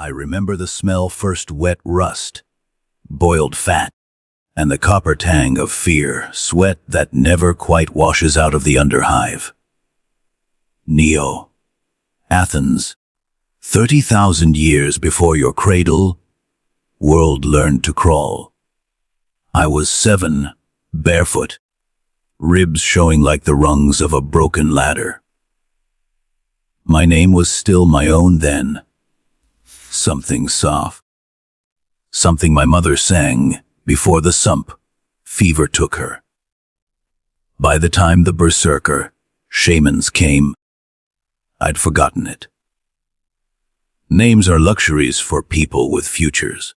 I remember the smell first wet rust, boiled fat, and the copper tang of fear, sweat that never quite washes out of the Underhive. Neo, Athens, 30,000 years before your cradle, world learned to crawl. I was 7, barefoot, ribs showing like the rungs of a broken ladder. My name was still my own then. Something soft. Something my mother sang before the sump fever took her. By the time the berserker shamans came, I'd forgotten it. Names are luxuries for people with futures.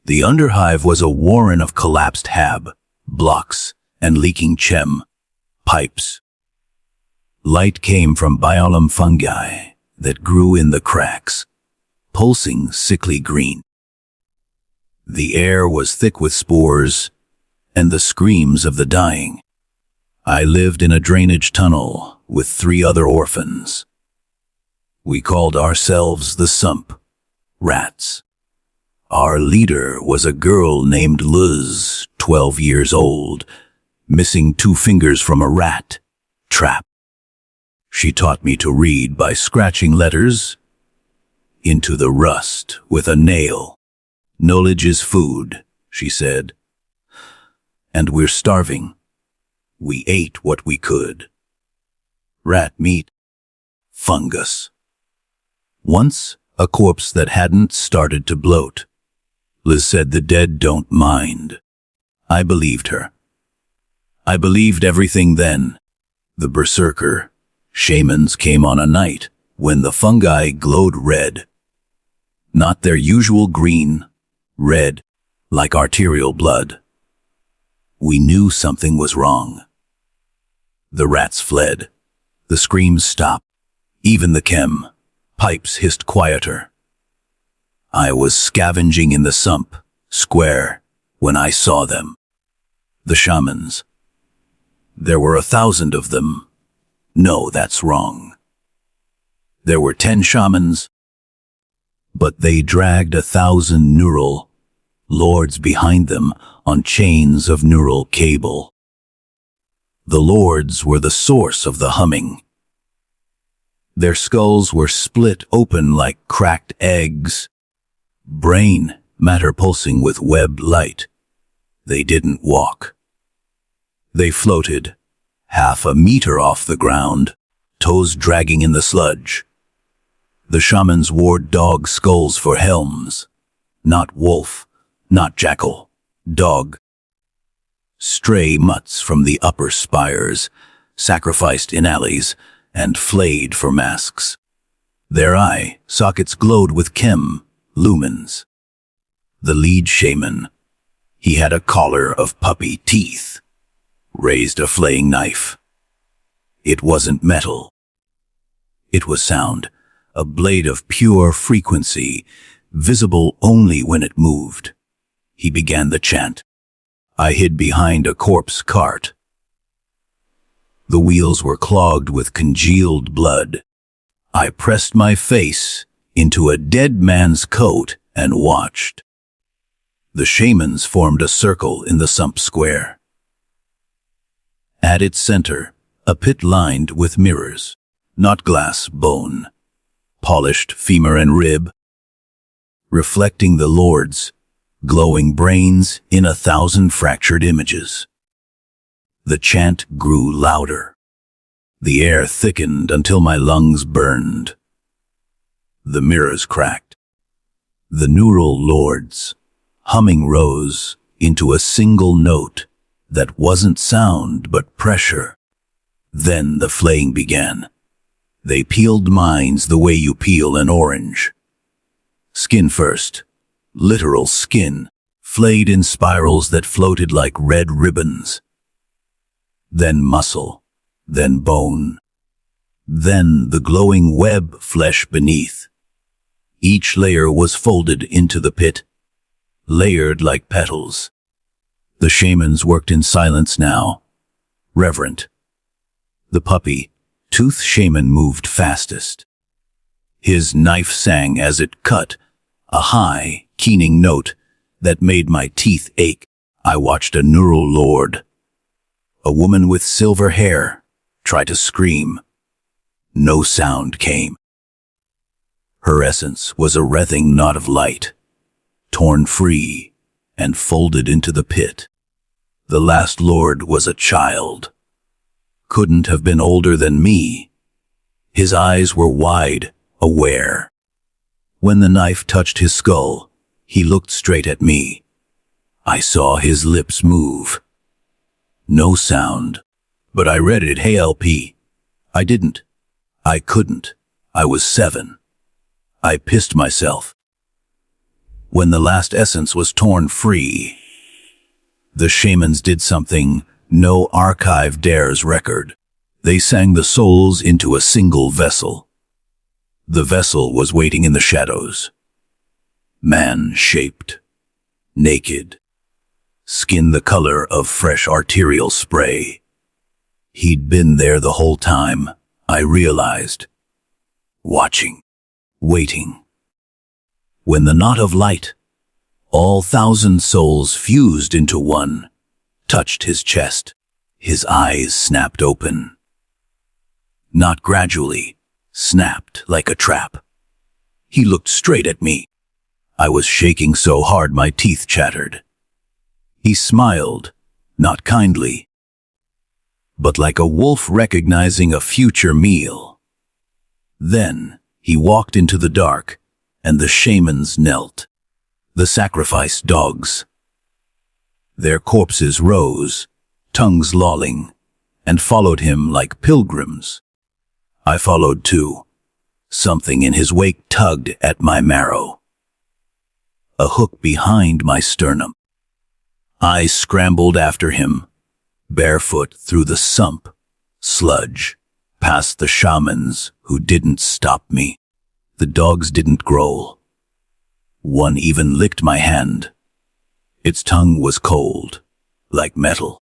The Underhive was a warren of collapsed hab, blocks, and leaking chem, pipes. Light came from biolum fungi that grew in the cracks, pulsing sickly green. The air was thick with spores and the screams of the dying. I lived in a drainage tunnel with 3 other orphans. We called ourselves the Sump, rats. Our leader was a girl named Luz, 12 years old, missing 2 fingers from a rat trap. She taught me to read by scratching letters into the rust with a nail. Knowledge is food, she said. And we're starving. We ate what we could. Rat meat, fungus. Once, a corpse that hadn't started to bloat. Liz said the dead don't mind. I believed her. I believed everything then. The berserker shamans came on a night when the fungi glowed red. Not their usual green, red, like arterial blood. We knew something was wrong. The rats fled. The screams stopped. Even the chem pipes hissed quieter. I was scavenging in the sump, square, when I saw them. The shamans. There were 1,000 of them. No, that's wrong. There were 10 shamans, but they dragged 1,000 neural lords behind them on chains of neural cable. The lords were the source of the humming. Their skulls were split open like cracked eggs, brain matter pulsing with webbed light. They didn't walk. They floated, half a meter off the ground, toes dragging in the sludge. The shamans wore dog skulls for helms. Not wolf, not jackal, dog. Stray mutts from the upper spires, sacrificed in alleys and flayed for masks. Their eye sockets glowed with chem lumens. The lead shaman, he had a collar of puppy teeth, raised a flaying knife. It wasn't metal. It was sound, a blade of pure frequency, visible only when it moved. He began the chant. I hid behind a corpse cart. The wheels were clogged with congealed blood. I pressed my face into a dead man's coat and watched. The shamans formed a circle in the sump square. At its center, a pit lined with mirrors, not glass, bone, polished femur and rib, reflecting the lords, glowing brains in 1,000 fractured images. The chant grew louder. The air thickened until my lungs burned. The mirrors cracked. The neural lords, humming rose into a single note that wasn't sound but pressure. Then the flaying began. They peeled minds the way you peel an orange. Skin first, literal skin, flayed in spirals that floated like red ribbons. Then muscle, then bone, then the glowing web flesh beneath. Each layer was folded into the pit, layered like petals. The shamans worked in silence now, reverent. The puppy, tooth shaman moved fastest. His knife sang as it cut, a high, keening note that made my teeth ache. I watched a neural lord, a woman with silver hair, try to scream. No sound came. Her essence was a writhing knot of light, torn free and folded into the pit. The last lord was a child. Couldn't have been older than me. His eyes were wide, aware. When the knife touched his skull, he looked straight at me. I saw his lips move. No sound, but I read it. Hey LP. I didn't. I couldn't. I was 7. I pissed myself. When the last essence was torn free, the shamans did something no archive dares record. They sang the souls into a single vessel. The vessel was waiting in the shadows. Man-shaped, naked, skin the color of fresh arterial spray. He'd been there the whole time, I realized. Watching, waiting. When the knot of light, all 1,000 souls fused into one, touched his chest, his eyes snapped open. Not gradually, snapped like a trap. He looked straight at me. I was shaking so hard my teeth chattered. He smiled, not kindly, but like a wolf recognizing a future meal. Then he walked into the dark, and the shamans knelt, the sacrifice dogs. Their corpses rose, tongues lolling, and followed him like pilgrims. I followed too. Something in his wake tugged at my marrow. A hook behind my sternum. I scrambled after him, barefoot through the sump, sludge, past the shamans who didn't stop me. The dogs didn't growl. One even licked my hand. Its tongue was cold, like metal.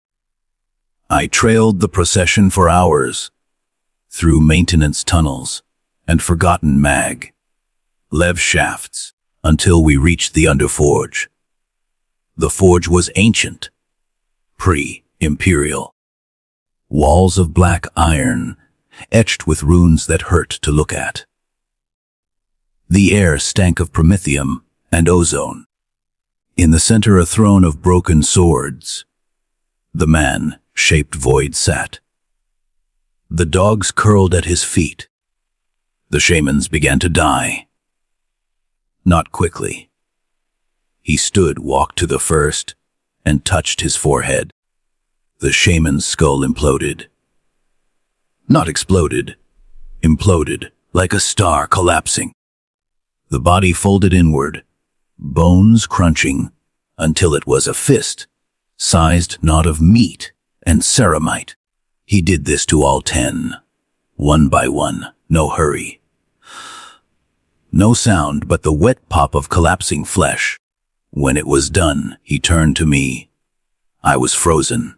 I trailed the procession for hours, through maintenance tunnels and forgotten lev shafts, until we reached the Underforge. The forge was ancient, pre-imperial. Walls of black iron, etched with runes that hurt to look at. The air stank of promethium and ozone. In the center, a throne of broken swords. The man-shaped void sat. The dogs curled at his feet. The shamans began to die. Not quickly. He stood, walked to the first, and touched his forehead. The shaman's skull imploded. Not exploded, imploded, like a star collapsing. The body folded inward, bones crunching, until it was a fist-sized knot of meat and ceramite. He did this to all 10, one by one, no hurry. No sound but the wet pop of collapsing flesh. When it was done, he turned to me. I was frozen.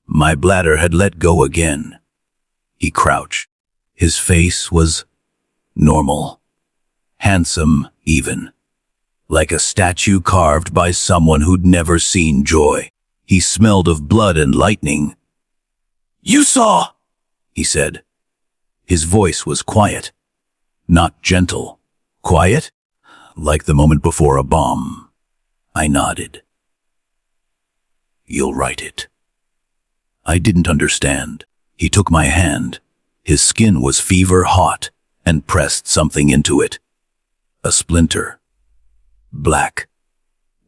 My bladder had let go again. He crouched. His face was normal, handsome even, like a statue carved by someone who'd never seen joy. He smelled of blood and lightning. "You saw," he said. His voice was quiet, not gentle, quiet, like the moment before a bomb. I nodded. "You'll write it." I didn't understand. He took my hand. His skin was fever hot and pressed something into it. A splinter. Black.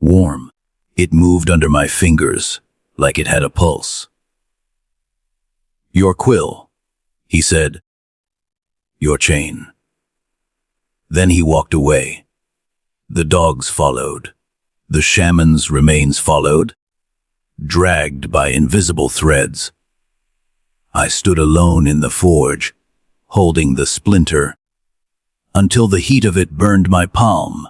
Warm. It moved under my fingers, like it had a pulse. "Your quill," he said. "Your chain." Then he walked away. The dogs followed. The shaman's remains followed, dragged by invisible threads. I stood alone in the forge, holding the splinter, until the heat of it burned my palm.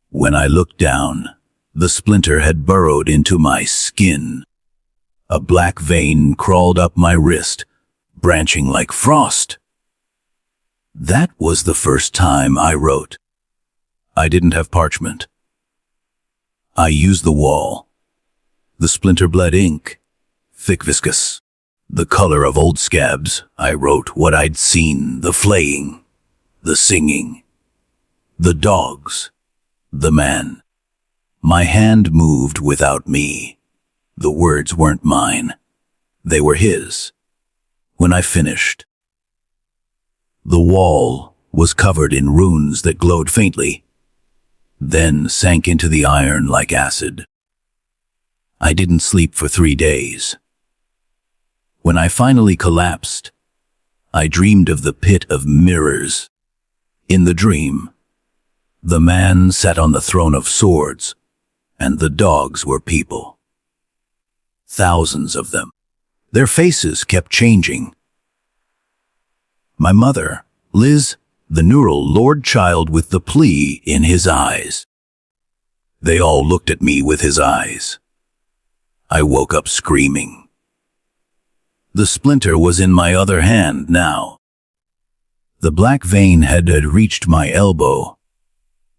When I looked down, the splinter had burrowed into my skin. A black vein crawled up my wrist, branching like frost. That was the first time I wrote. I didn't have parchment. I used the wall. The splinter-bled ink, thick viscous. The color of old scabs. I wrote what I'd seen, the flaying, the singing, the dogs, the man. My hand moved without me. The words weren't mine. They were his. When I finished, the wall was covered in runes that glowed faintly, then sank into the iron like acid. I didn't sleep for 3 days. When I finally collapsed, I dreamed of the pit of mirrors. In the dream, the man sat on the throne of swords, and the dogs were people. Thousands of them. Their faces kept changing. My mother, Liz, the neural Lord Child with the plea in his eyes. They all looked at me with his eyes. I woke up screaming. The splinter was in my other hand now. The black vein had reached my elbow.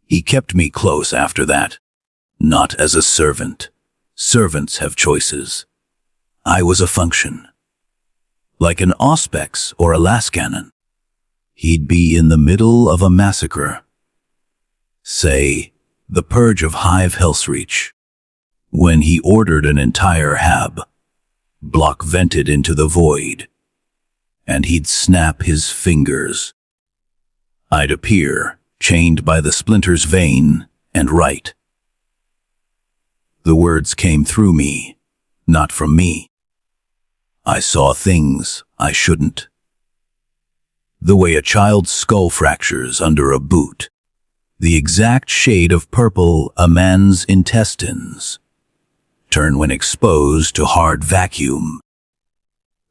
He kept me close after that, not as a servant. Servants have choices. I was a function. Like an auspex or a lascannon. He'd be in the middle of a massacre. Say, the purge of Hive Hellsreach, when he ordered an entire hab, block vented into the void, and he'd snap his fingers. I'd appear, chained by the splinter's vein, and write. The words came through me, not from me. I saw things I shouldn't. The way a child's skull fractures under a boot, the exact shade of purple a man's intestines turn when exposed to hard vacuum,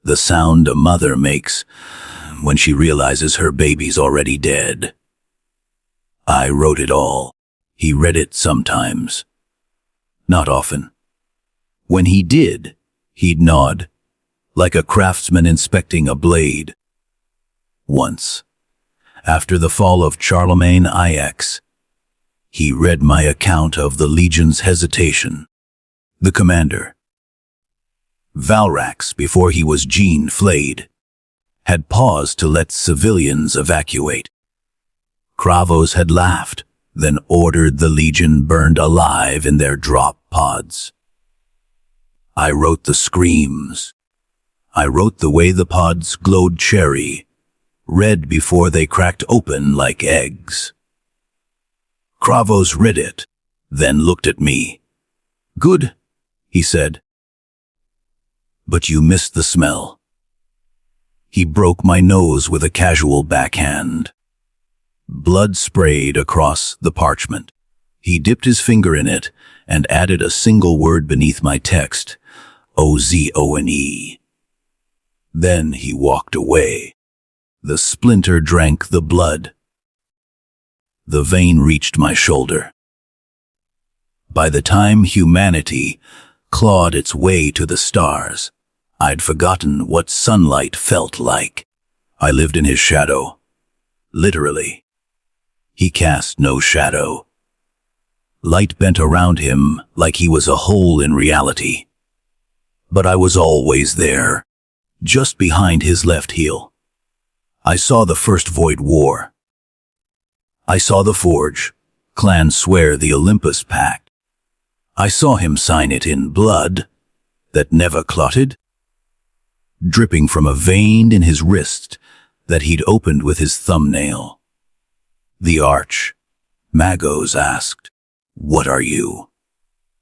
the sound a mother makes when she realizes her baby's already dead. I wrote it all. He read it sometimes. Not often. When he did, he'd nod, like a craftsman inspecting a blade. Once, after the fall of Charlemagne Ix, he read my account of the Legion's hesitation. The commander, Valrax, before he was flayed, had paused to let civilians evacuate. Kravos had laughed, then ordered the Legion burned alive in their drop pods. I wrote the screams. I wrote the way the pods glowed cherry, red before they cracked open like eggs. Kravos read it, then looked at me. Good, he said. But you missed the smell. He broke my nose with a casual backhand. Blood sprayed across the parchment. He dipped his finger in it and added a single word beneath my text, O-Z-O-N-E. Then he walked away. The splinter drank the blood. The vein reached my shoulder. By the time humanity clawed its way to the stars, I'd forgotten what sunlight felt like. I lived in his shadow. Literally. He cast no shadow. Light bent around him like he was a hole in reality. But I was always there, just behind his left heel. I saw the First Void War. I saw the Forge, clan swear the Olympus Pact. I saw him sign it in blood that never clotted, dripping from a vein in his wrist that he'd opened with his thumbnail. The Arch, Magos asked, "What are you?"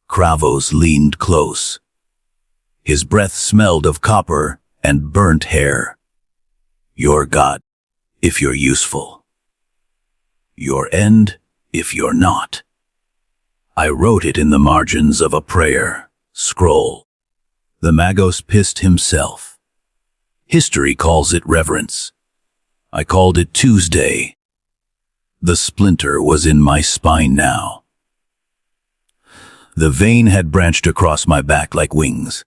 Kravos leaned close. His breath smelled of copper and burnt hair. Your God, if you're useful. Your end, if you're not. I wrote it in the margins of a prayer scroll. The Magos pissed himself. History calls it reverence. I called it Tuesday. The splinter was in my spine now. The vein had branched across my back like wings.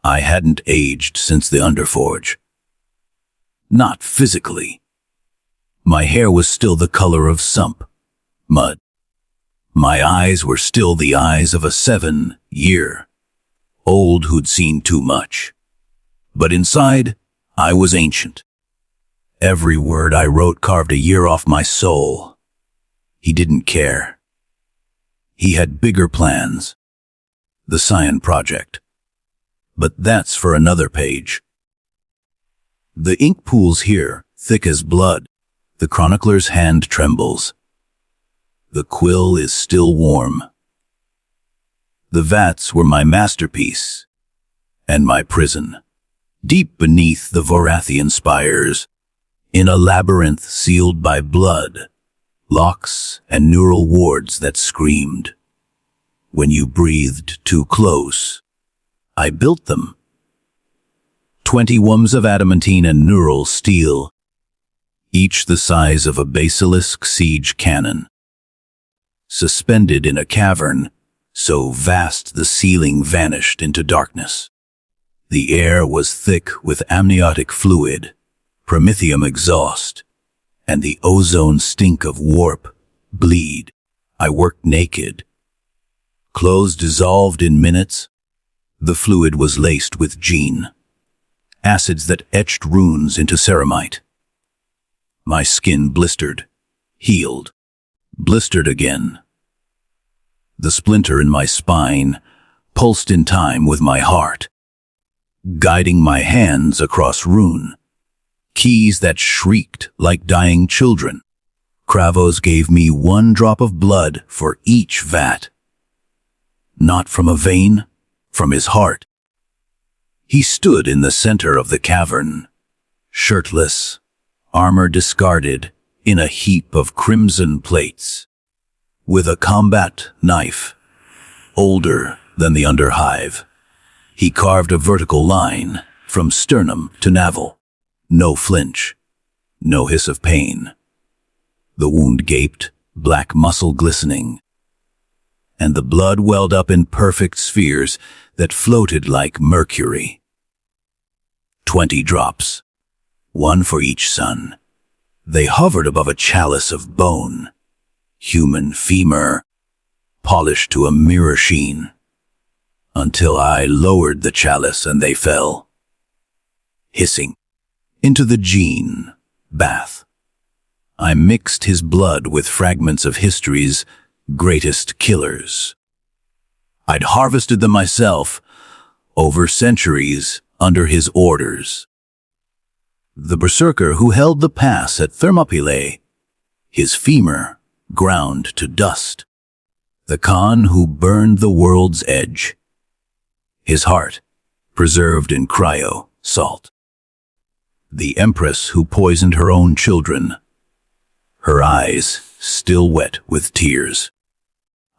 I hadn't aged since the Underforge. Not physically. My hair was still the color of sump, mud. My eyes were still the eyes of a 7-year-old who'd seen too much. But inside, I was ancient. Every word I wrote carved a year off my soul. He didn't care. He had bigger plans. The Scion Project. But that's for another page. The ink pools here, thick as blood. The Chronicler's hand trembles. The quill is still warm. The vats were my masterpiece, and my prison. Deep beneath the Vorathian spires, in a labyrinth sealed by blood, locks and neural wards that screamed. When you breathed too close, I built them. 20 wombs of adamantine and neural steel, each the size of a basilisk siege cannon. Suspended in a cavern, so vast the ceiling vanished into darkness. The air was thick with amniotic fluid, promethium exhaust, and the ozone stink of warp, bleed. I worked naked. Clothes dissolved in minutes. The fluid was laced with gene, acids that etched runes into ceramite. My skin blistered, healed, blistered again. The splinter in my spine pulsed in time with my heart, guiding my hands across rune, keys that shrieked like dying children. Kravos gave me 1 drop of blood for each vat. Not from a vein, from his heart. He stood in the center of the cavern, shirtless, armor discarded, in a heap of crimson plates, with a combat knife, older than the Underhive. He carved a vertical line from sternum to navel. No flinch, no hiss of pain. The wound gaped, black muscle glistening, and the blood welled up in perfect spheres that floated like mercury. 20 drops, 1 for each sun. They hovered above a chalice of bone, human femur, polished to a mirror sheen, until I lowered the chalice and they fell, hissing, into the gene bath. I mixed his blood with fragments of history's greatest killers. I'd harvested them myself, over centuries, under his orders. The berserker who held the pass at Thermopylae, his femur ground to dust. The Khan who burned the world's edge, his heart preserved in cryo salt. The empress who poisoned her own children, her eyes still wet with tears.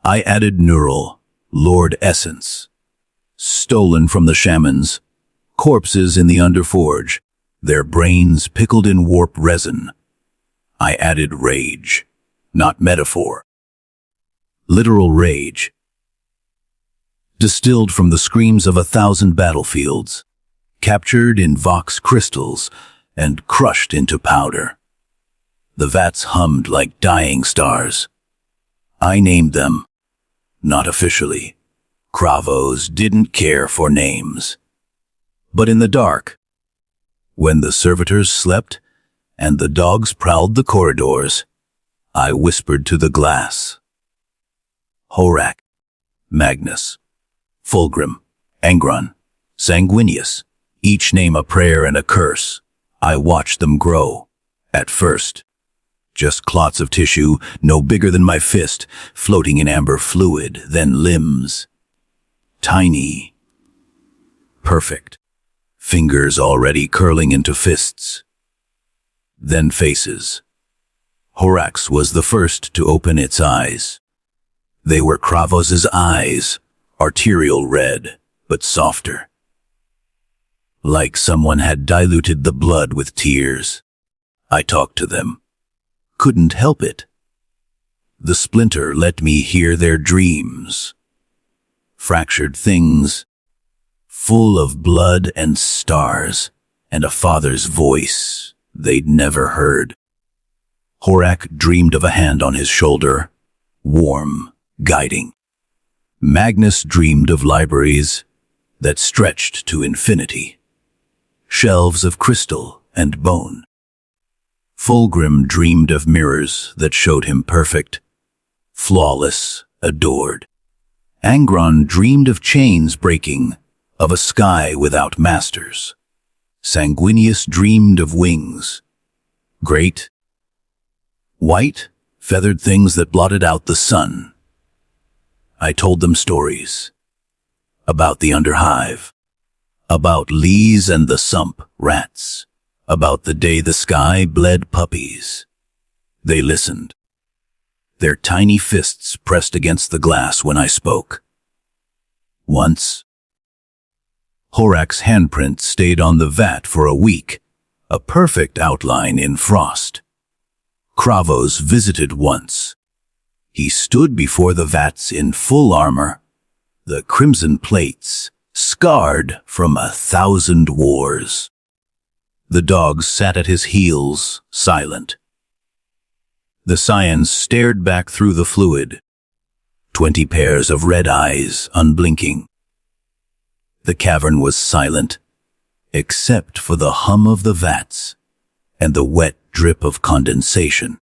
I added neural, Lord Essence, stolen from the shamans, corpses in the Underforge, their brains pickled in warp resin. I added rage, not metaphor. Literal rage, distilled from the screams of 1,000 battlefields, captured in Vox crystals and crushed into powder. The vats hummed like dying stars. I named them, not officially. Kravos didn't care for names. But in the dark, when the servitors slept and the dogs prowled the corridors, I whispered to the glass. Horak, Magnus, Fulgrim, Angron, Sanguinius, each name a prayer and a curse. I watched them grow. At first, just clots of tissue, no bigger than my fist, floating in amber fluid, then limbs. Tiny. Perfect. Fingers already curling into fists. Then faces. Horax was the first to open its eyes. They were Kravos's eyes, arterial red, but softer. Like someone had diluted the blood with tears. I talked to them. Couldn't help it. The splinter let me hear their dreams. Fractured things, full of blood and stars, and a father's voice they'd never heard. Horak dreamed of a hand on his shoulder, warm, guiding. Magnus dreamed of libraries that stretched to infinity, shelves of crystal and bone. Fulgrim dreamed of mirrors that showed him perfect, flawless, adored. Angron dreamed of chains breaking, of a sky without masters. Sanguinius dreamed of wings, great, white, feathered things that blotted out the sun. I told them stories about the Underhive, about Lees and the Sump rats, about the day the sky bled puppies. They listened, their tiny fists pressed against the glass when I spoke. Once, Horak's handprint stayed on the vat for a week, a perfect outline in frost. Kravos visited once. He stood before the vats in full armor, the crimson plates scarred from 1,000 wars. The dogs sat at his heels, silent. The scions stared back through the fluid, 20 pairs of red eyes unblinking. The cavern was silent, except for the hum of the vats and the wet drip of condensation.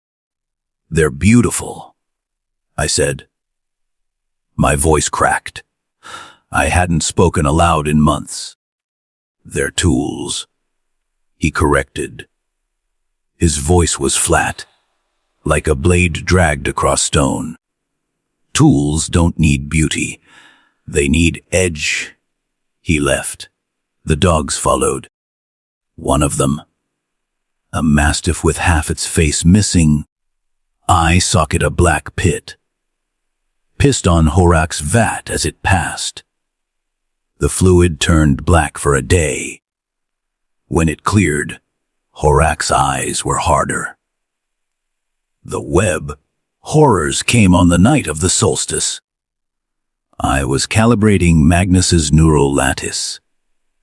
"They're beautiful," I said. My voice cracked. I hadn't spoken aloud in months. "They're tools," he corrected. His voice was flat, like a blade dragged across stone. "Tools don't need beauty. They need edge." He left. The dogs followed. One of them, a mastiff with half its face missing, eye socket a black pit, pissed on Horak's vat as it passed. The fluid turned black for a day. When it cleared, Horak's eyes were harder. The web horrors came on the night of the solstice. I was calibrating Magnus's neural lattice,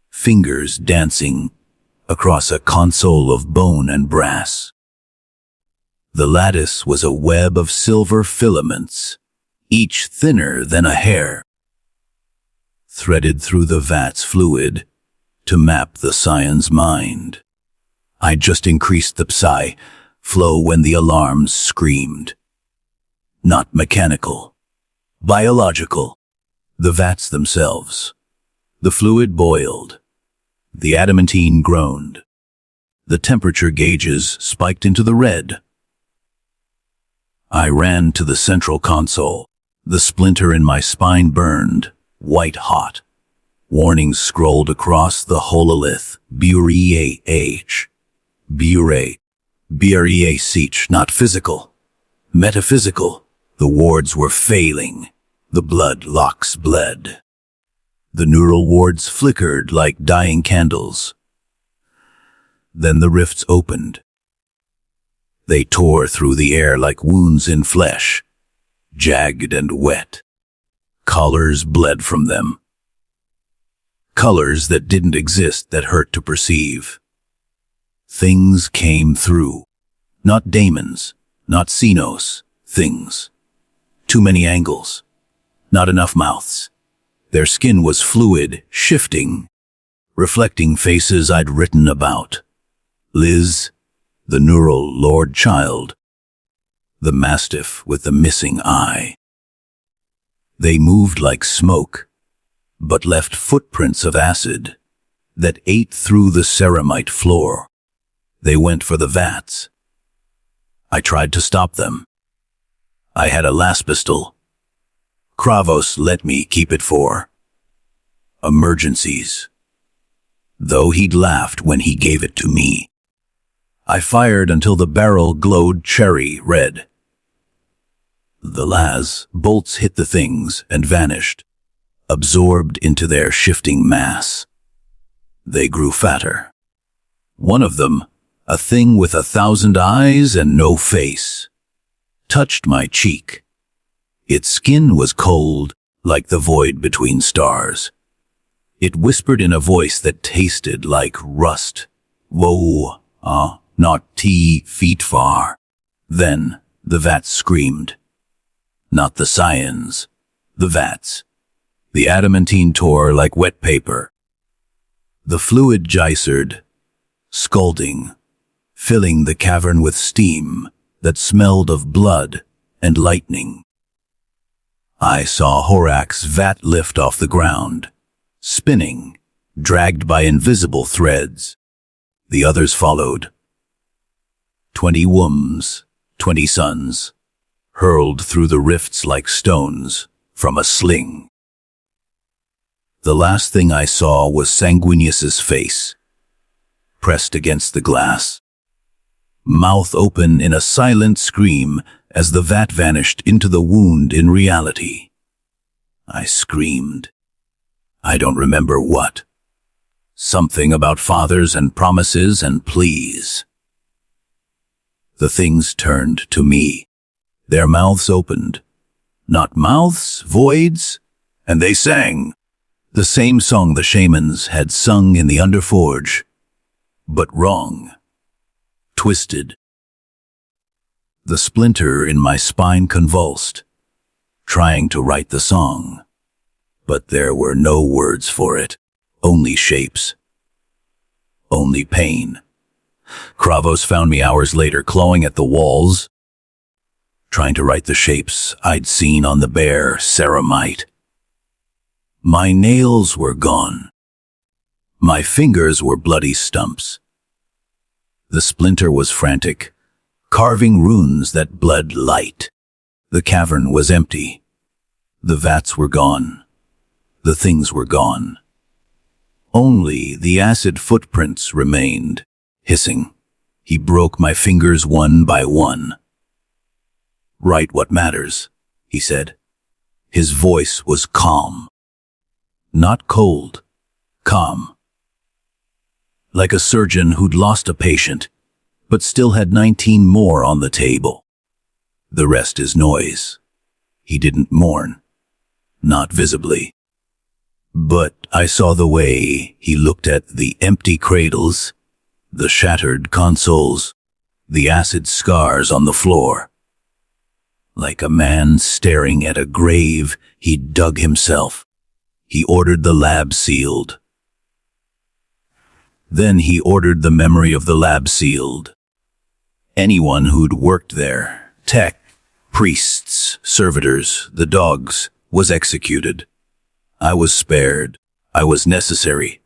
fingers dancing across a console of bone and brass. The lattice was a web of silver filaments, each thinner than a hair, threaded through the vat's fluid to map the scion's mind. I just increased the psi flow when the alarms screamed. Not mechanical, biological. The vats themselves. The fluid boiled. The adamantine groaned. The temperature gauges spiked into the red. I ran to the central console. The splinter in my spine burned, white hot. Warnings scrolled across the hololith. Bure-H. Bure-Sich, not physical. Metaphysical. The wards were failing. The blood locks bled. The neural wards flickered like dying candles. Then the rifts opened. They tore through the air like wounds in flesh, jagged and wet. Colors bled from them. Colors that didn't exist, that hurt to perceive. Things came through. Not daemons, not Xenos, things. Too many angles. Not enough mouths. Their skin was fluid, shifting, reflecting faces I'd written about. Liz, the neural lord child, the mastiff with the missing eye. They moved like smoke, but left footprints of acid that ate through the ceramite floor. They went for the vats. I tried to stop them. I had a las pistol. Kravos let me keep it for emergencies, though he'd laughed when he gave it to me. I fired until the barrel glowed cherry red. The las bolts hit the things and vanished, absorbed into their shifting mass. They grew fatter. One of them, a thing with 1,000 eyes and no face, touched my cheek. Its skin was cold, like the void between stars. It whispered in a voice that tasted like rust. "Whoa, not 10 feet far." Then the vats screamed. Not the scions, the vats. The adamantine tore like wet paper. The fluid gysered, scalding, filling the cavern with steam that smelled of blood and lightning. I saw Horak's vat lift off the ground, spinning, dragged by invisible threads. The others followed. 20 wombs, 20 sons, hurled through the rifts like stones from a sling. The last thing I saw was Sanguinius's face, pressed against the glass, mouth open in a silent scream as the vat vanished into the wound in reality. I screamed. I don't remember what. Something about fathers and promises and pleas. The things turned to me. Their mouths opened. Not mouths, voids, and they sang. The same song the shamans had sung in the Underforge, but wrong. Twisted. The splinter in my spine convulsed, trying to write the song. But there were no words for it, only shapes. Only pain. Kravos found me hours later clawing at the walls, trying to write the shapes I'd seen on the bare ceramite. My nails were gone. My fingers were bloody stumps. The splinter was frantic, carving runes that bled light. The cavern was empty. The vats were gone. The things were gone. Only the acid footprints remained, hissing. He broke my fingers one by one. "Write what matters," he said. His voice was calm. Not cold, calm. Like a surgeon who'd lost a patient, but still had 19 more on the table. The rest is noise. He didn't mourn. Not visibly. But I saw the way he looked at the empty cradles, the shattered consoles, the acid scars on the floor. Like a man staring at a grave he'd dug himself. He ordered the lab sealed. Then he ordered the memory of the lab sealed. Anyone who'd worked there, tech, priests, servitors, the dogs, was executed. I was spared. I was necessary.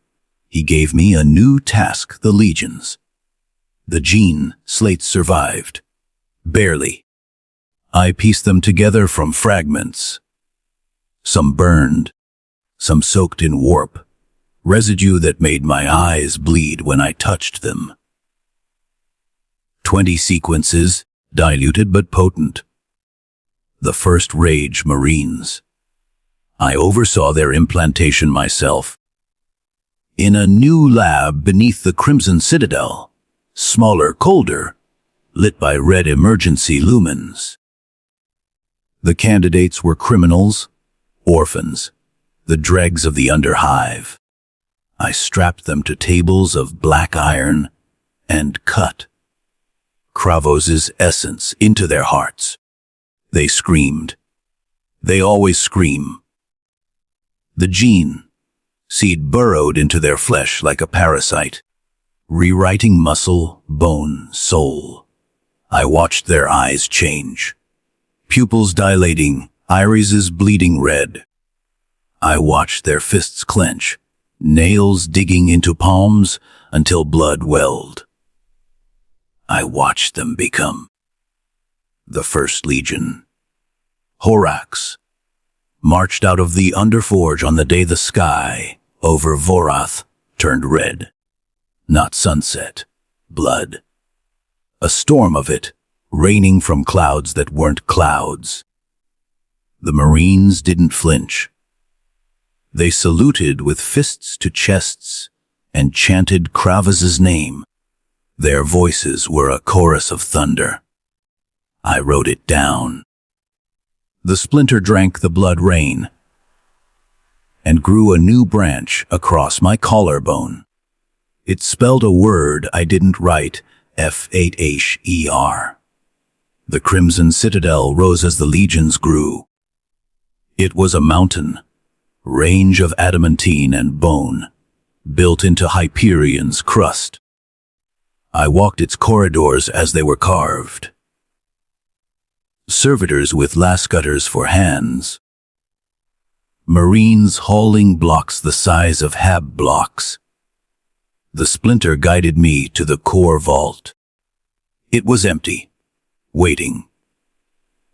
He gave me a new task, the legions. The gene slates survived. Barely. I pieced them together from fragments. Some burned. Some soaked in warp, residue that made my eyes bleed when I touched them. 20 sequences, diluted but potent. The first Rage Marines. I oversaw their implantation myself. In a new lab beneath the Crimson Citadel, smaller, colder, lit by red emergency lumens. The candidates were criminals, orphans, the dregs of the Underhive. I strapped them to tables of black iron and cut Kravos's essence into their hearts. They screamed. They always scream. The gene seed burrowed into their flesh like a parasite, rewriting muscle, bone, soul. I watched their eyes change. Pupils dilating, irises bleeding red. I watched their fists clench, nails digging into palms until blood welled. I watched them become the First Legion. Horax marched out of the Underforge on the day the sky over Vorath turned red. Not sunset, blood. A storm of it, raining from clouds that weren't clouds. The Marines didn't flinch. They saluted with fists to chests and chanted Kravos's name. Their voices were a chorus of thunder. I wrote it down. The splinter drank the blood rain and grew a new branch across my collarbone. It spelled a word I didn't write, F8HER. The crimson citadel rose as the legions grew. It was a mountain, range of adamantine and bone, built into Hyperion's crust. I walked its corridors as they were carved. Servitors with lascutters for hands. Marines hauling blocks the size of hab blocks. The splinter guided me to the core vault. It was empty, waiting.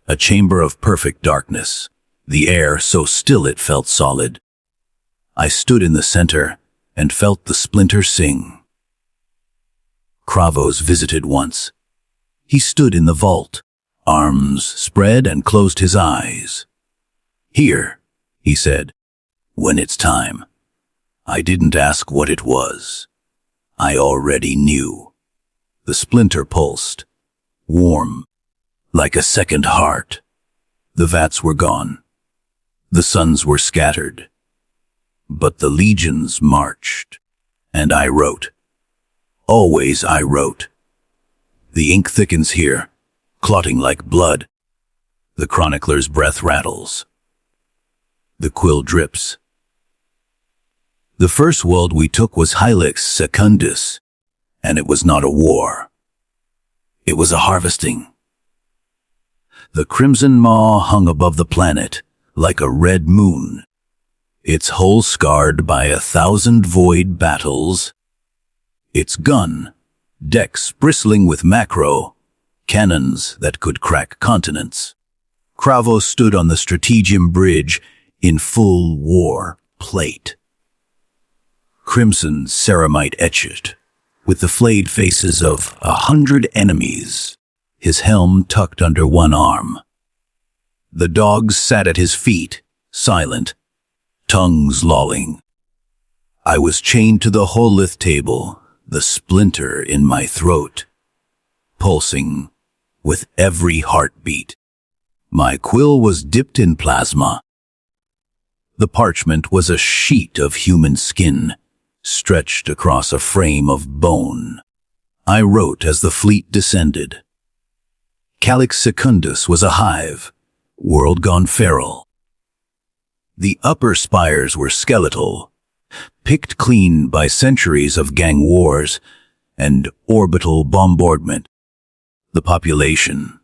A chamber of perfect darkness, the air so still it felt solid. I stood in the center and felt the splinter sing. Kravos visited once. He stood in the vault, arms spread and closed his eyes. "Here," he said, "when it's time." I didn't ask what it was. I already knew. The splinter pulsed, warm, like a second heart. The vats were gone. The suns were scattered. But the legions marched, and I wrote. Always I wrote. The ink thickens here, clotting like blood. The chronicler's breath rattles. The quill drips. The first world we took was Helix Secundus, and it was not a war. It was a harvesting. The crimson maw hung above the planet like a red moon, its hull scarred by 1,000 void battles, its gun, decks bristling with macro, cannons that could crack continents. Kravos stood on the Strategium Bridge in full war plate. Crimson ceramite etched, with the flayed faces of 100 enemies, his helm tucked under one arm. The dogs sat at his feet, silent, tongues lolling. I was chained to the holith table, the splinter in my throat, pulsing with every heartbeat. My quill was dipped in plasma. The parchment was a sheet of human skin, stretched across a frame of bone. I wrote as the fleet descended. Helix Secundus was a hive, world gone feral. The upper spires were skeletal, picked clean by centuries of gang wars and orbital bombardment. The population,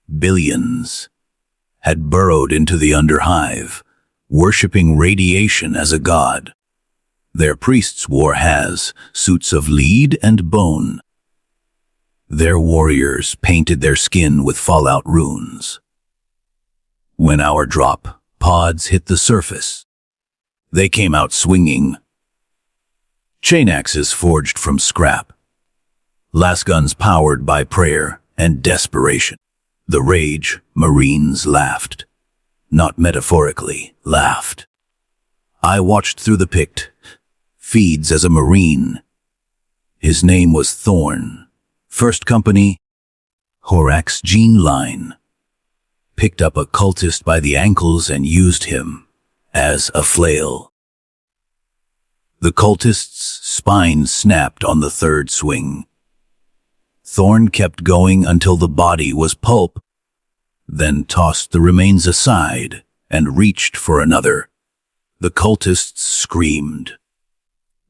billions, had burrowed into the Underhive, worshipping radiation as a god. Their priests wore suits of lead and bone. Their warriors painted their skin with fallout runes. When our drop pods hit the surface, they came out swinging. Chain axes forged from scrap. Lasguns powered by prayer and desperation. The rage Marines laughed. Not metaphorically, laughed. I watched through the picked feeds as a Marine. His name was Thorn. First company, Horax Gene Line. Picked up a cultist by the ankles and used him as a flail. The cultist's spine snapped on the third swing. Thorn kept going until the body was pulp, then tossed the remains aside and reached for another. The cultists screamed.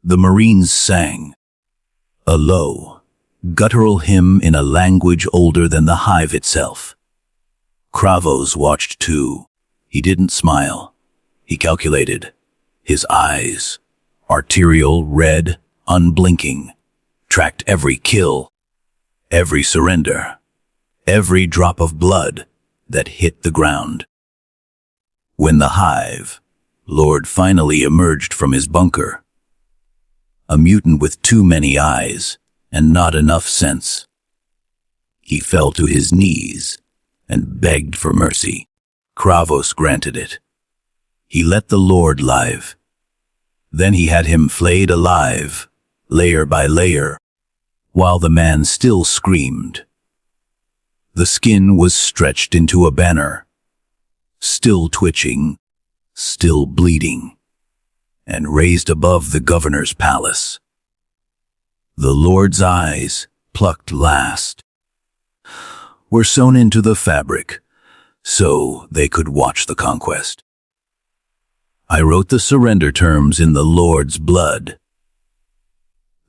The Marines sang, a low, guttural hymn in a language older than the hive itself. Kravos watched too. He didn't smile. He calculated. His eyes, arterial, red, unblinking, tracked every kill, every surrender, every drop of blood that hit the ground. When the hive lord finally emerged from his bunker, a mutant with too many eyes and not enough sense, he fell to his knees and begged for mercy. Kravos granted it. He let the Lord live. Then he had him flayed alive, layer by layer, while the man still screamed. The skin was stretched into a banner, still twitching, still bleeding, and raised above the governor's palace. The Lord's eyes plucked last. were sewn into the fabric, so they could watch the conquest. I wrote the surrender terms in the Lord's blood.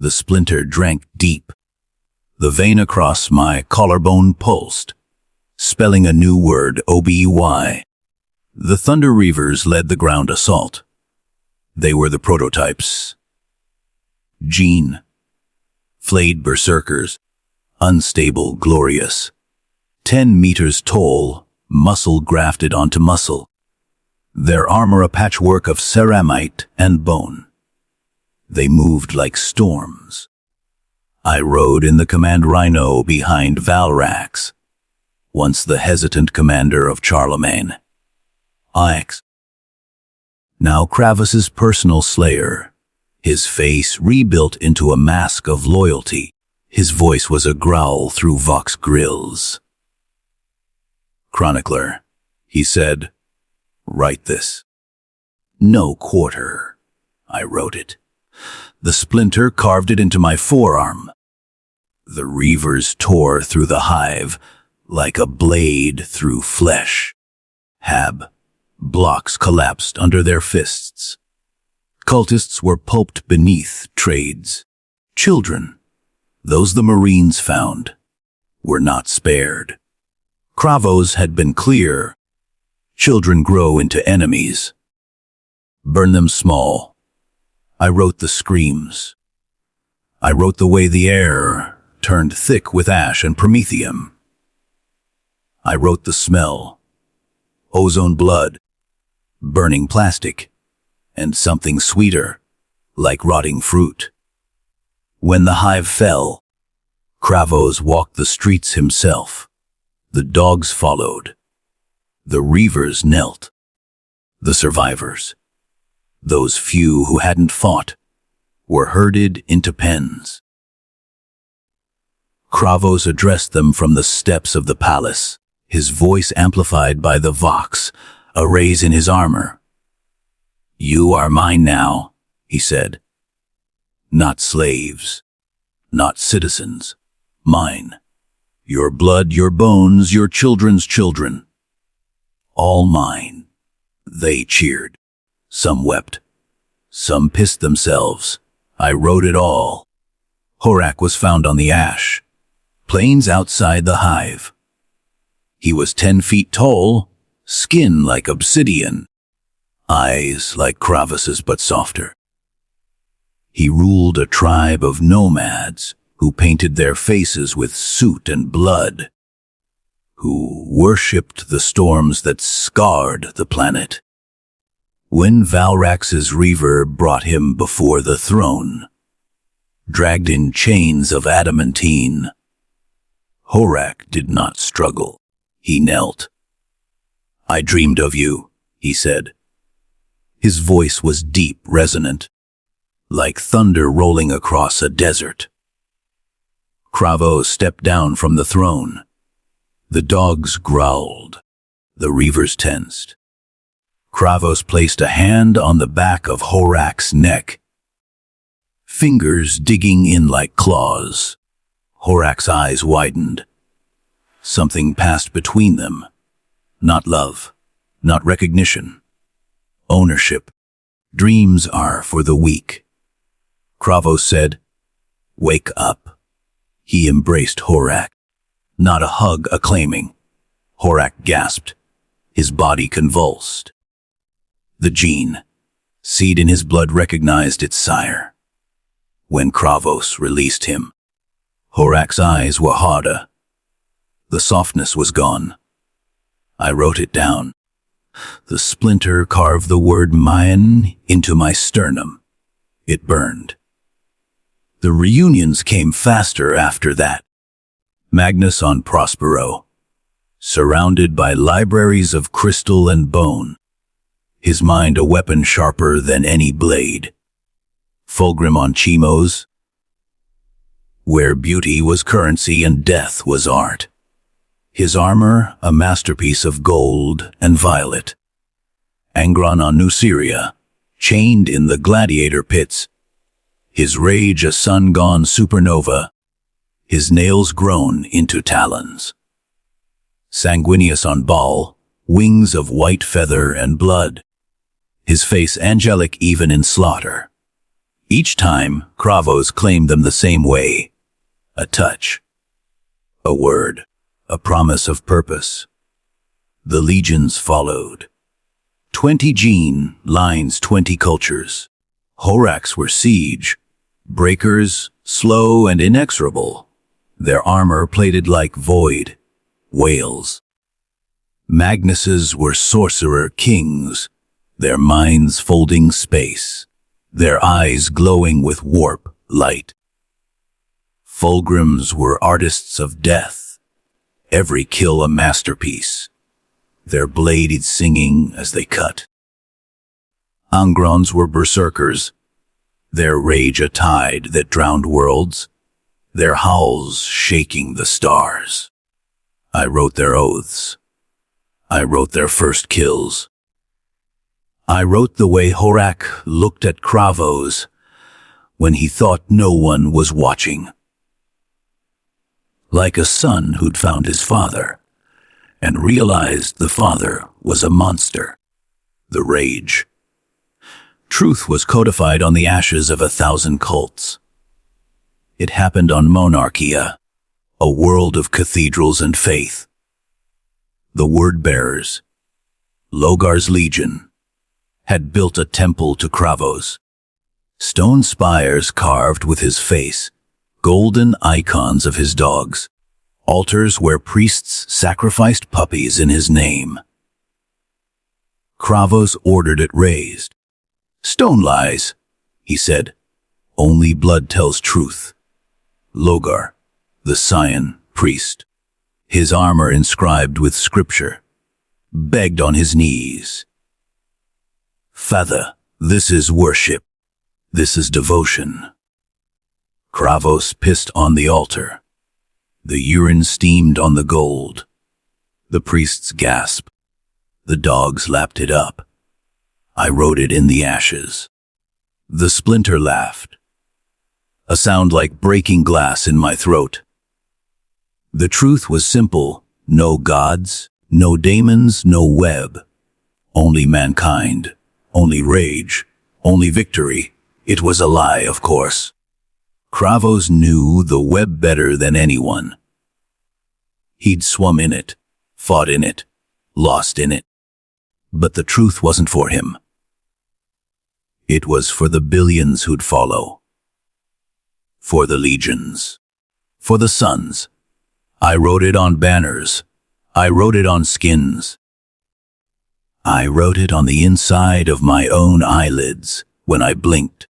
The splinter drank deep. The vein across my collarbone pulsed, spelling a new word, OBY. The Thunder Reavers led the ground assault. They were the prototypes. Gene. Flayed berserkers. Unstable, glorious. 10 meters tall, muscle grafted onto muscle. Their armor a patchwork of ceramite and bone. They moved like storms. I rode in the command rhino behind Valrax, once the hesitant commander of Charlemagne. Ix. Now Kravos's personal slayer, his face rebuilt into a mask of loyalty. His voice was a growl through Vox grills. Chronicler, he said, write this. No quarter. I wrote it. The splinter carved it into my forearm. The Reavers tore through the hive like a blade through flesh. Hab. Blocks collapsed under their fists. Cultists were pulped beneath trades. Children, those the Marines found, were not spared. Kravos had been clear. Children grow into enemies. Burn them small. I wrote the screams. I wrote the way the air turned thick with ash and promethium. I wrote the smell. Ozone blood. Burning plastic. And something sweeter, like rotting fruit. When the hive fell, Kravos walked the streets himself. The dogs followed. The Reavers knelt. The survivors, those few who hadn't fought, were herded into pens. Kravos addressed them from the steps of the palace, his voice amplified by the Vox, a raise in his armor. You are mine now, he said. Not slaves, not citizens, mine. Your blood, your bones, your children's children. All mine. They cheered. Some wept. Some pissed themselves. I wrote it all. Horak was found on the ash, plains outside the hive. He was 10 feet tall, skin like obsidian, eyes like Kravos's but softer. He ruled a tribe of nomads who painted their faces with soot and blood, who worshipped the storms that scarred the planet. When Valrax's Reaver brought him before the throne, dragged in chains of adamantine, Horak did not struggle. He knelt. I dreamed of you, he said. His voice was deep, resonant, like thunder rolling across a desert. Kravos stepped down from the throne. The dogs growled. The Reavers tensed. Kravos placed a hand on the back of Horak's neck, fingers digging in like claws. Horak's eyes widened. Something passed between them. Not love, not recognition. Ownership. Dreams are for the weak. Kravos said, wake up. He embraced Horak. Not a hug acclaiming. Horak gasped. His body convulsed. The gene, seed in his blood, recognized its sire. When Kravos released him, Horak's eyes were harder. The softness was gone. I wrote it down. The splinter carved the word Mayan into my sternum. It burned. The reunions came faster after that. Magnus on Prospero, surrounded by libraries of crystal and bone, his mind a weapon sharper than any blade. Fulgrim on Chimos, where beauty was currency and death was art. His armor a masterpiece of gold and violet. Angron on Nuceria, chained in the gladiator pits. His rage a sun-gone supernova, his nails grown into talons. sanguineous on ball, wings of white feather and blood. His face angelic even in slaughter. Each time, Kravos claimed them the same way. A touch. A word. A promise of purpose. The legions followed. 20 gene lines, 20 cultures. Horaks were siege. Breakers, slow and inexorable. Their armor plated like void. Whales. Magnuses were sorcerer kings. Their minds folding space. Their eyes glowing with warp light. Fulgrims were artists of death. Every kill a masterpiece. Their blades singing as they cut. Angrons were berserkers. Their rage a tide that drowned worlds. Their howls shaking the stars. I wrote their oaths. I wrote their first kills. I wrote the way Horak looked at Kravos when he thought no one was watching. Like a son who'd found his father and realized the father was a monster. The rage. Truth was codified on the ashes of 1,000 cults. It happened on Monarchia, a world of cathedrals and faith. The word-bearers, Logar's legion, had built a temple to Kravos. Stone spires carved with his face, golden icons of his dogs, altars where priests sacrificed puppies in his name. Kravos ordered it raised. Stone lies, he said. Only blood tells truth. Logar, the Scion priest, his armor inscribed with scripture, begged on his knees. Father, this is worship. This is devotion. Kravos pissed on the altar. The urine steamed on the gold. The priests gasped. The dogs lapped it up. I wrote it in the ashes. The splinter laughed. A sound like breaking glass in my throat. The truth was simple. No gods, no daemons, no web. Only mankind, only rage, only victory. It was a lie, of course. Kravos knew the web better than anyone. He'd swum in it, fought in it, lost in it. But the truth wasn't for him. It was for the billions who'd follow. For the legions. For the sons. I wrote it on banners. I wrote it on skins. I wrote it on the inside of my own eyelids. When I blinked,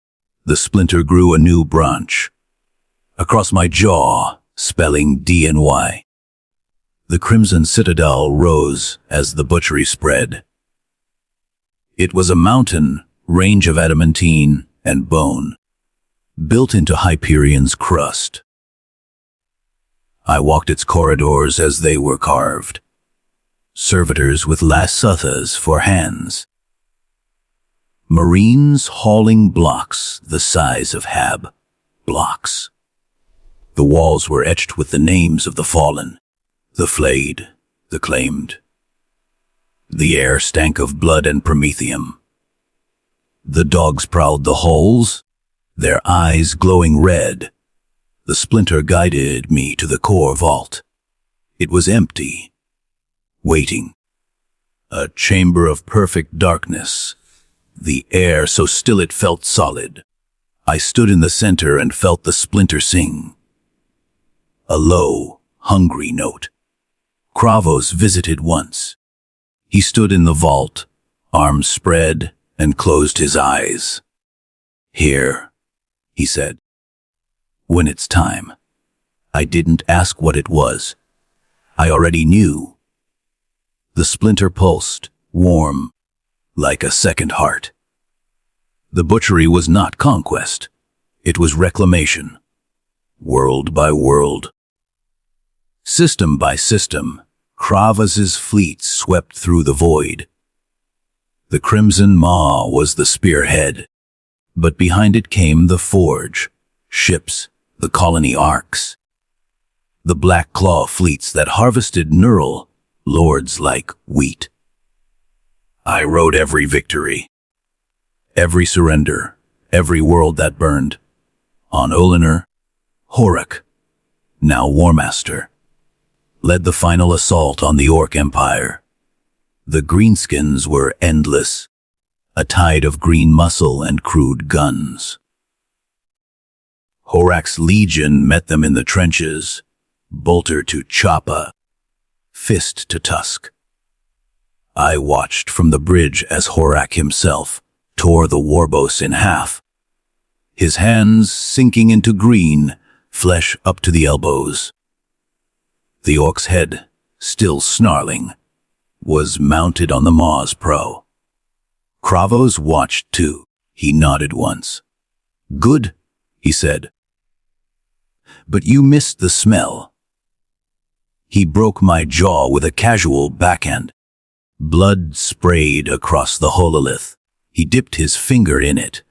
the splinter grew a new branch. Across my jaw, spelling D and Y. The crimson citadel rose as the butchery spread. It was a mountain range of adamantine and bone, built into Hyperion's crust. I walked its corridors as they were carved, servitors with lassuthas for hands. Marines hauling blocks the size of Hab, blocks. The walls were etched with the names of the fallen, the flayed, the claimed. The air stank of blood and promethium. The dogs prowled the halls, their eyes glowing red. The splinter guided me to the core vault. It was empty, waiting. A chamber of perfect darkness. The air so still it felt solid. I stood in the center and felt the splinter sing. A low, hungry note. Kravos visited once. He stood in the vault, arms spread, and closed his eyes. Here, he said. When it's time. I didn't ask what it was. I already knew. The splinter pulsed, warm, like a second heart. The butchery was not conquest. It was reclamation. World by world. System by system, Kravos's fleet swept through the void. The Crimson Maw was the spearhead, but behind it came the Forge, ships, the colony arcs. The Black Claw fleets that harvested Neural lords like wheat. I wrote every victory, every surrender, every world that burned. On Olinar, Horak, now War Master, led the final assault on the Orc Empire. The greenskins were endless, a tide of green muscle and crude guns. Horak's legion met them in the trenches, bolter to choppa, fist to tusk. I watched from the bridge as Horak himself tore the warbos in half, his hands sinking into green, flesh up to the elbows. The orc's head, still snarling, was mounted on the Maw's Pro. Kravos watched too. He nodded once. "Good," he said. "But you missed the smell." He broke my jaw with a casual backhand. Blood sprayed across the hololith. He dipped his finger in it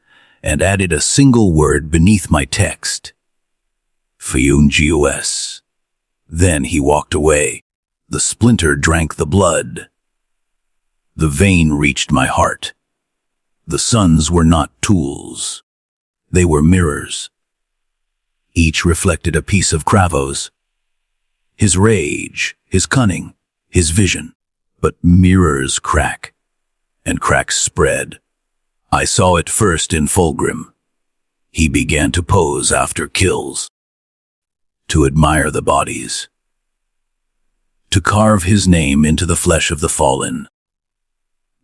and added a single word beneath my text. Fuyungios. Then he walked away. The splinter drank the blood. The vein reached my heart. The suns were not tools. They were mirrors. Each reflected a piece of Kravos. His rage, his cunning, his vision. But mirrors crack, and cracks spread. I saw it first in Fulgrim. He began to pose after kills, to admire the bodies, to carve his name into the flesh of the fallen.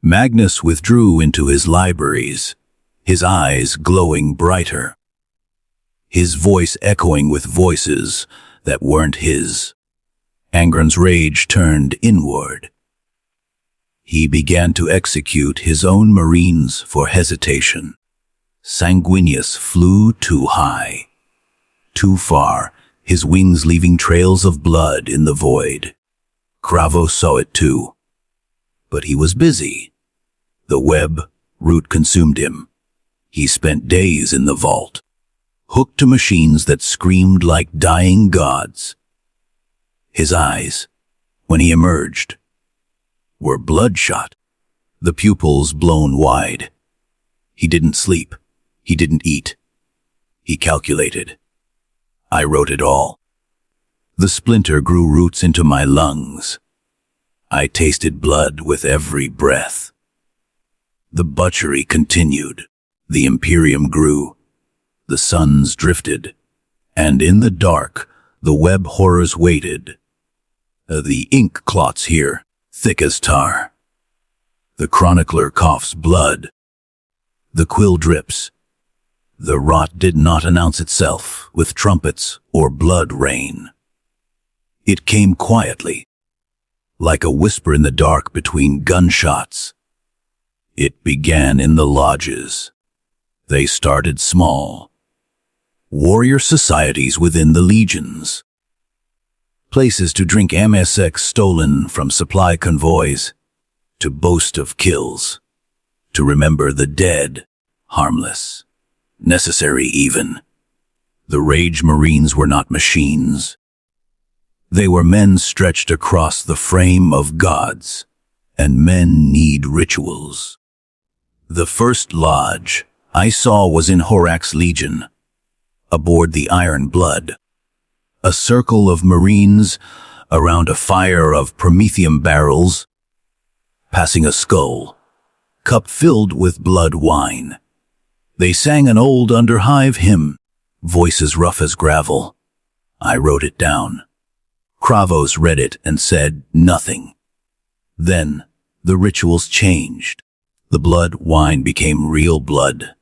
Magnus withdrew into his libraries, his eyes glowing brighter, his voice echoing with voices that weren't his. Angron's rage turned inward. He began to execute his own marines for hesitation. Sanguinius flew too high, too far, his wings leaving trails of blood in the void. Kravos saw it too. But he was busy. The web root consumed him. He spent days in the vault, hooked to machines that screamed like dying gods. His eyes, when he emerged, were bloodshot, the pupils blown wide. He didn't sleep. He didn't eat. He calculated. I wrote it all. The splinter grew roots into my lungs. I tasted blood with every breath. The butchery continued. The Imperium grew. The suns drifted. And in the dark, the web horrors waited. The ink clots here, thick as tar. The Chronicler coughs blood. The quill drips. The rot did not announce itself with trumpets or blood rain. It came quietly, like a whisper in the dark between gunshots. It began in the lodges. They started small. Warrior societies within the legions. Places to drink MSX stolen from supply convoys, to boast of kills, to remember the dead, harmless, necessary even. The Rage Marines were not machines. They were men stretched across the frame of gods, and men need rituals. The first lodge I saw was in Horak's Legion, aboard the Iron Blood. A circle of Marines around a fire of promethium barrels, passing a skull, cup filled with blood wine. They sang an old Underhive hymn, voices rough as gravel. I wrote it down. Kravos read it and said nothing. Then the rituals changed. The blood wine became real blood.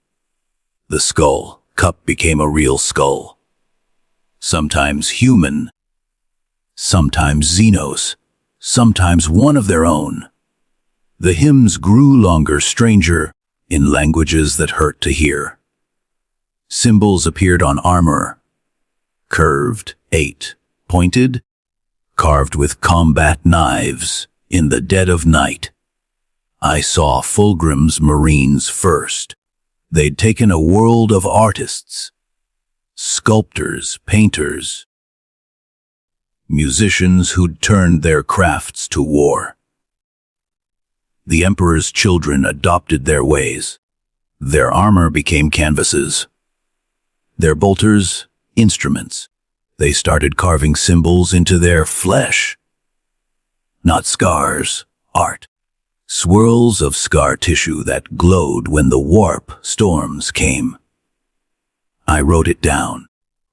The skull cup became a real skull. Sometimes human, sometimes Xenos, sometimes one of their own. The hymns grew longer, stranger, in languages that hurt to hear. Symbols appeared on armor, curved, pointed, carved with combat knives in the dead of night. I saw Fulgrim's Marines first. They'd taken a world of artists, sculptors, painters, musicians who'd turned their crafts to war. The Emperor's children adopted their ways. Their armor became canvases. Their bolters, instruments. They started carving symbols into their flesh. Not scars, art. Swirls of scar tissue that glowed when the warp storms came. I wrote it down.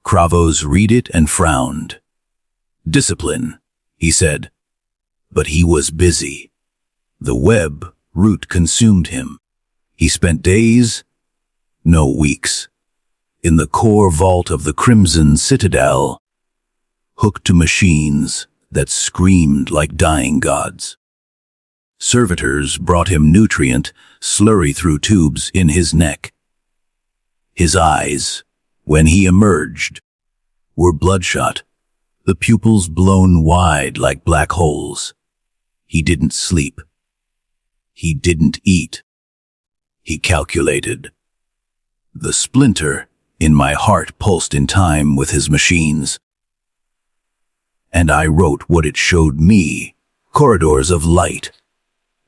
Kravos read it and frowned. Discipline, he said. But he was busy. The web root consumed him. He spent days, no weeks, in the core vault of the Crimson Citadel, hooked to machines that screamed like dying gods. Servitors brought him nutrient slurry through tubes in his neck. His eyes, when he emerged, were bloodshot, the pupils blown wide like black holes. He didn't sleep. He didn't eat. He calculated. The splinter in my heart pulsed in time with his machines. And I wrote what it showed me, corridors of light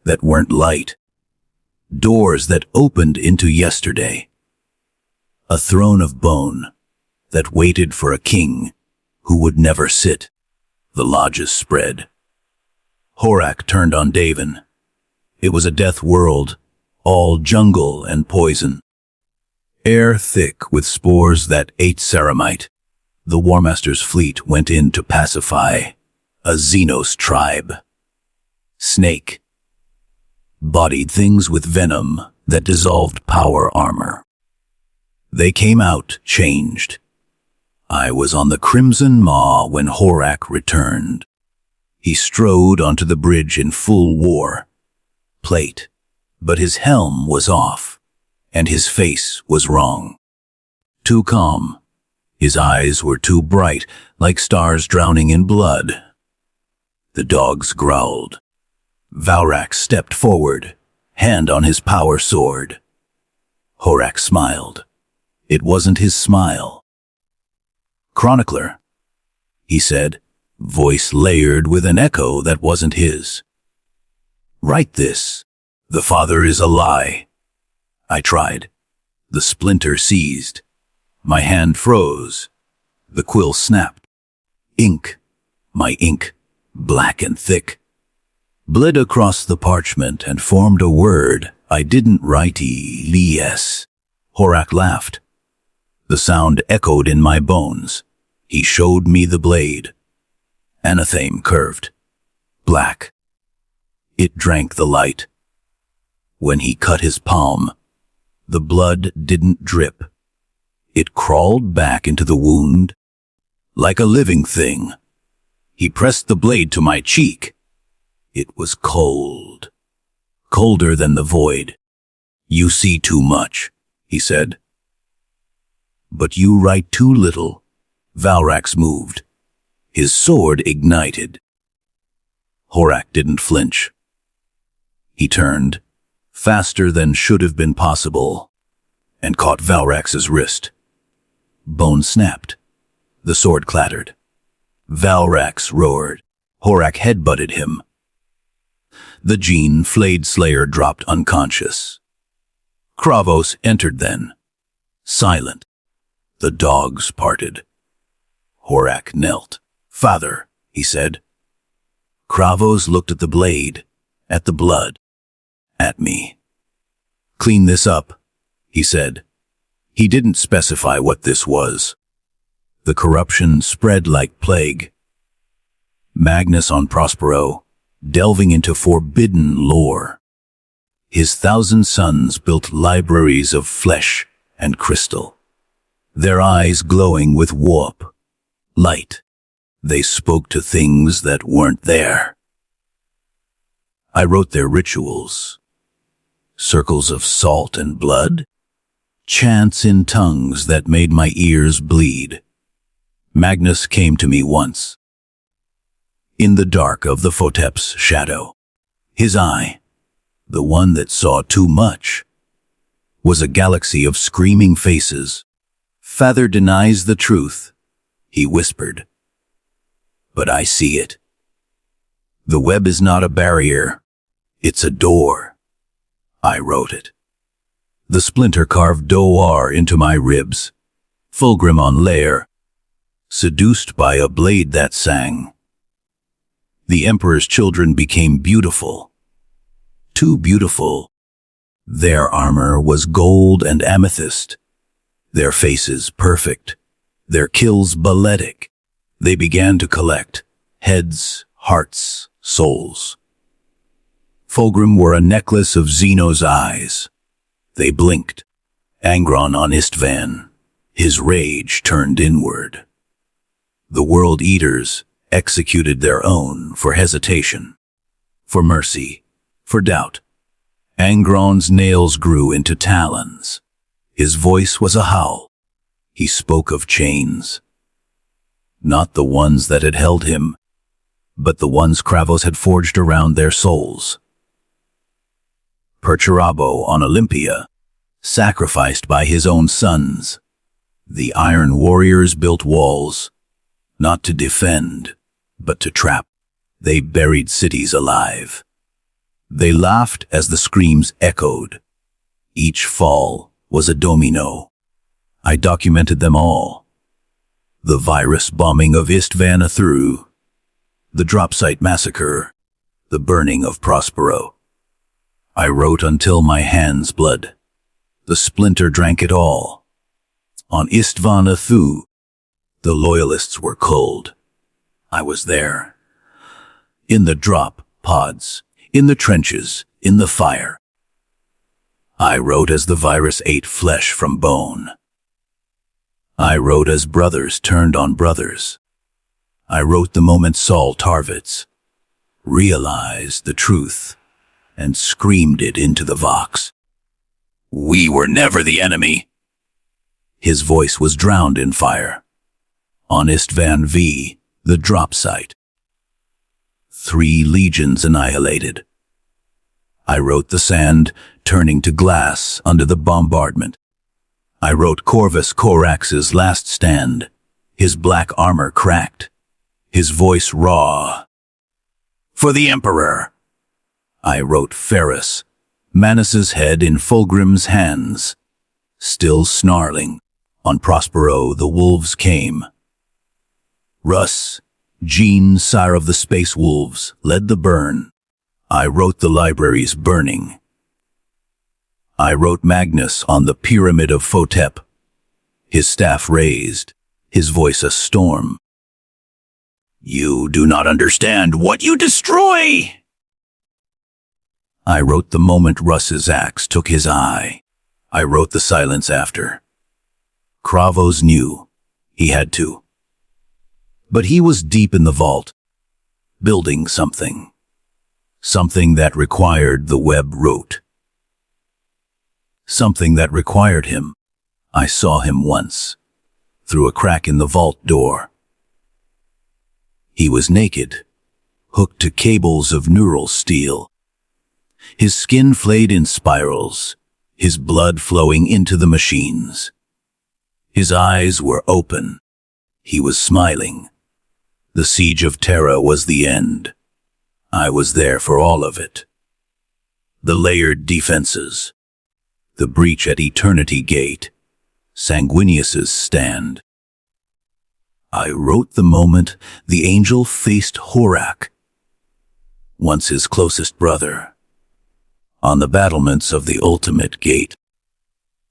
that weren't light, doors that opened into yesterday, a throne of bone that waited for a king who would never sit. The lodges spread. Horak turned on Davin. It was a death world, all jungle and poison. Air thick with spores that ate ceramite. The War Master's fleet went in to pacify a Xenos tribe. Snake. Bodied things with venom that dissolved power armor. They came out changed. I was on the Crimson Maw when Horak returned. He strode onto the bridge in full war. Plate. But his helm was off, and his face was wrong. Too calm. His eyes were too bright, like stars drowning in blood. The dogs growled. Valrak stepped forward, hand on his power sword. Horak smiled. It wasn't his smile. Chronicler, he said, voice layered with an echo that wasn't his. Write this. The father is a lie. I tried. The splinter seized. My hand froze. The quill snapped. Ink, my ink, black and thick, bled across the parchment and formed a word I didn't write. Elias. Horak laughed. The sound echoed in my bones. He showed me the blade. Anathame curved. Black. It drank the light. When he cut his palm, the blood didn't drip. It crawled back into the wound, like a living thing. He pressed the blade to my cheek. It was cold, colder than the void. You see too much, he said. But you write too little. Valrax moved. His sword ignited. Horak didn't flinch. He turned, faster than should have been possible, and caught Valrax's wrist. Bone snapped. The sword clattered. Valrax roared. Horak headbutted him. The gene-flayed slayer dropped unconscious. Kravos entered then. Silent. The dogs parted. Horak knelt. Father, he said. Kravos looked at the blade, at the blood, at me. Clean this up, he said. He didn't specify what this was. The corruption spread like plague. Magnus on Prospero, delving into forbidden lore. His 1,000 sons built libraries of flesh and crystal. Their eyes glowing with warp, light. They spoke to things that weren't there. I wrote their rituals. Circles of salt and blood. Chants in tongues that made my ears bleed. Magnus came to me once. In the dark of the Photep's shadow. His eye, the one that saw too much, was a galaxy of screaming faces. Father denies the truth, he whispered. but I see it. The web is not a barrier. It's a door. I wrote it. The splinter carved Doar into my ribs, fulgrim on layer, seduced by a blade that sang. The Emperor's children became beautiful. Too beautiful. Their armor was gold and amethyst, their faces perfect, their kills balletic. They began to collect heads, hearts, souls. Fulgrim wore a necklace of Xeno's eyes. They blinked. Angron on Istvan. His rage turned inward. The World Eaters executed their own for hesitation, for mercy, for doubt. Angron's nails grew into talons. His voice was a howl. He spoke of chains. Not the ones that had held him, but the ones Kravos had forged around their souls. Perturabo on Olympia, sacrificed by his own sons. The Iron Warriors built walls, not to defend, but to trap. They buried cities alive. They laughed as the screams echoed. Each fall was a domino. I documented them all. The virus bombing of Istvan Athru, the drop site massacre, the burning of Prospero. I wrote until my hands bled. The splinter drank it all. On Istvan Athru, the loyalists were cold. I was there. In the drop pods, in the trenches, in the fire. I wrote as the virus ate flesh from bone. I wrote as brothers turned on brothers. I wrote the moment Saul Tarvitz realized the truth and screamed it into the vox. We were never the enemy. His voice was drowned in fire. On Istvan V, the drop site. 3 legions annihilated. I wrote the sand turning to glass under the bombardment. I wrote Corvus Corax's last stand, his black armor cracked, his voice raw. For the Emperor! I wrote Ferris, Manus's head in Fulgrim's hands. Still snarling, on Prospero the wolves came. Russ, Jean, sire of the space wolves, led the burn. I wrote the libraries burning. I wrote Magnus on the pyramid of Photep, his staff raised, his voice a storm. You do not understand what you destroy! I wrote the moment Russ's axe took his eye. I wrote the silence after. Kravos knew he had to. But he was deep in the vault, building something. Something that required the web wrote. Something that required him. I saw him once, through a crack in the vault door. He was naked, hooked to cables of neural steel. His skin flayed in spirals, his blood flowing into the machines. His eyes were open. He was smiling. The siege of Terra was the end. I was there for all of it. The layered defenses, the breach at Eternity Gate, Sanguinius's stand. I wrote the moment the angel faced Horak, once his closest brother, on the battlements of the ultimate gate.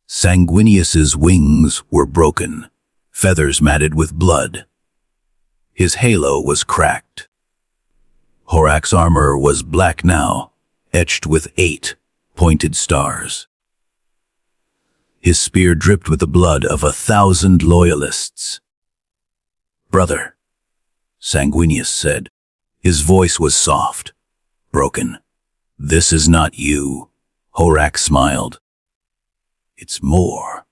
Sanguinius's wings were broken, feathers matted with blood. His halo was cracked. Horak's armor was black now, etched with 8 pointed stars. His spear dripped with the blood of 1,000 loyalists. Brother, Sanguinius said. His voice was soft, broken. This is not you, Horak smiled. It's more.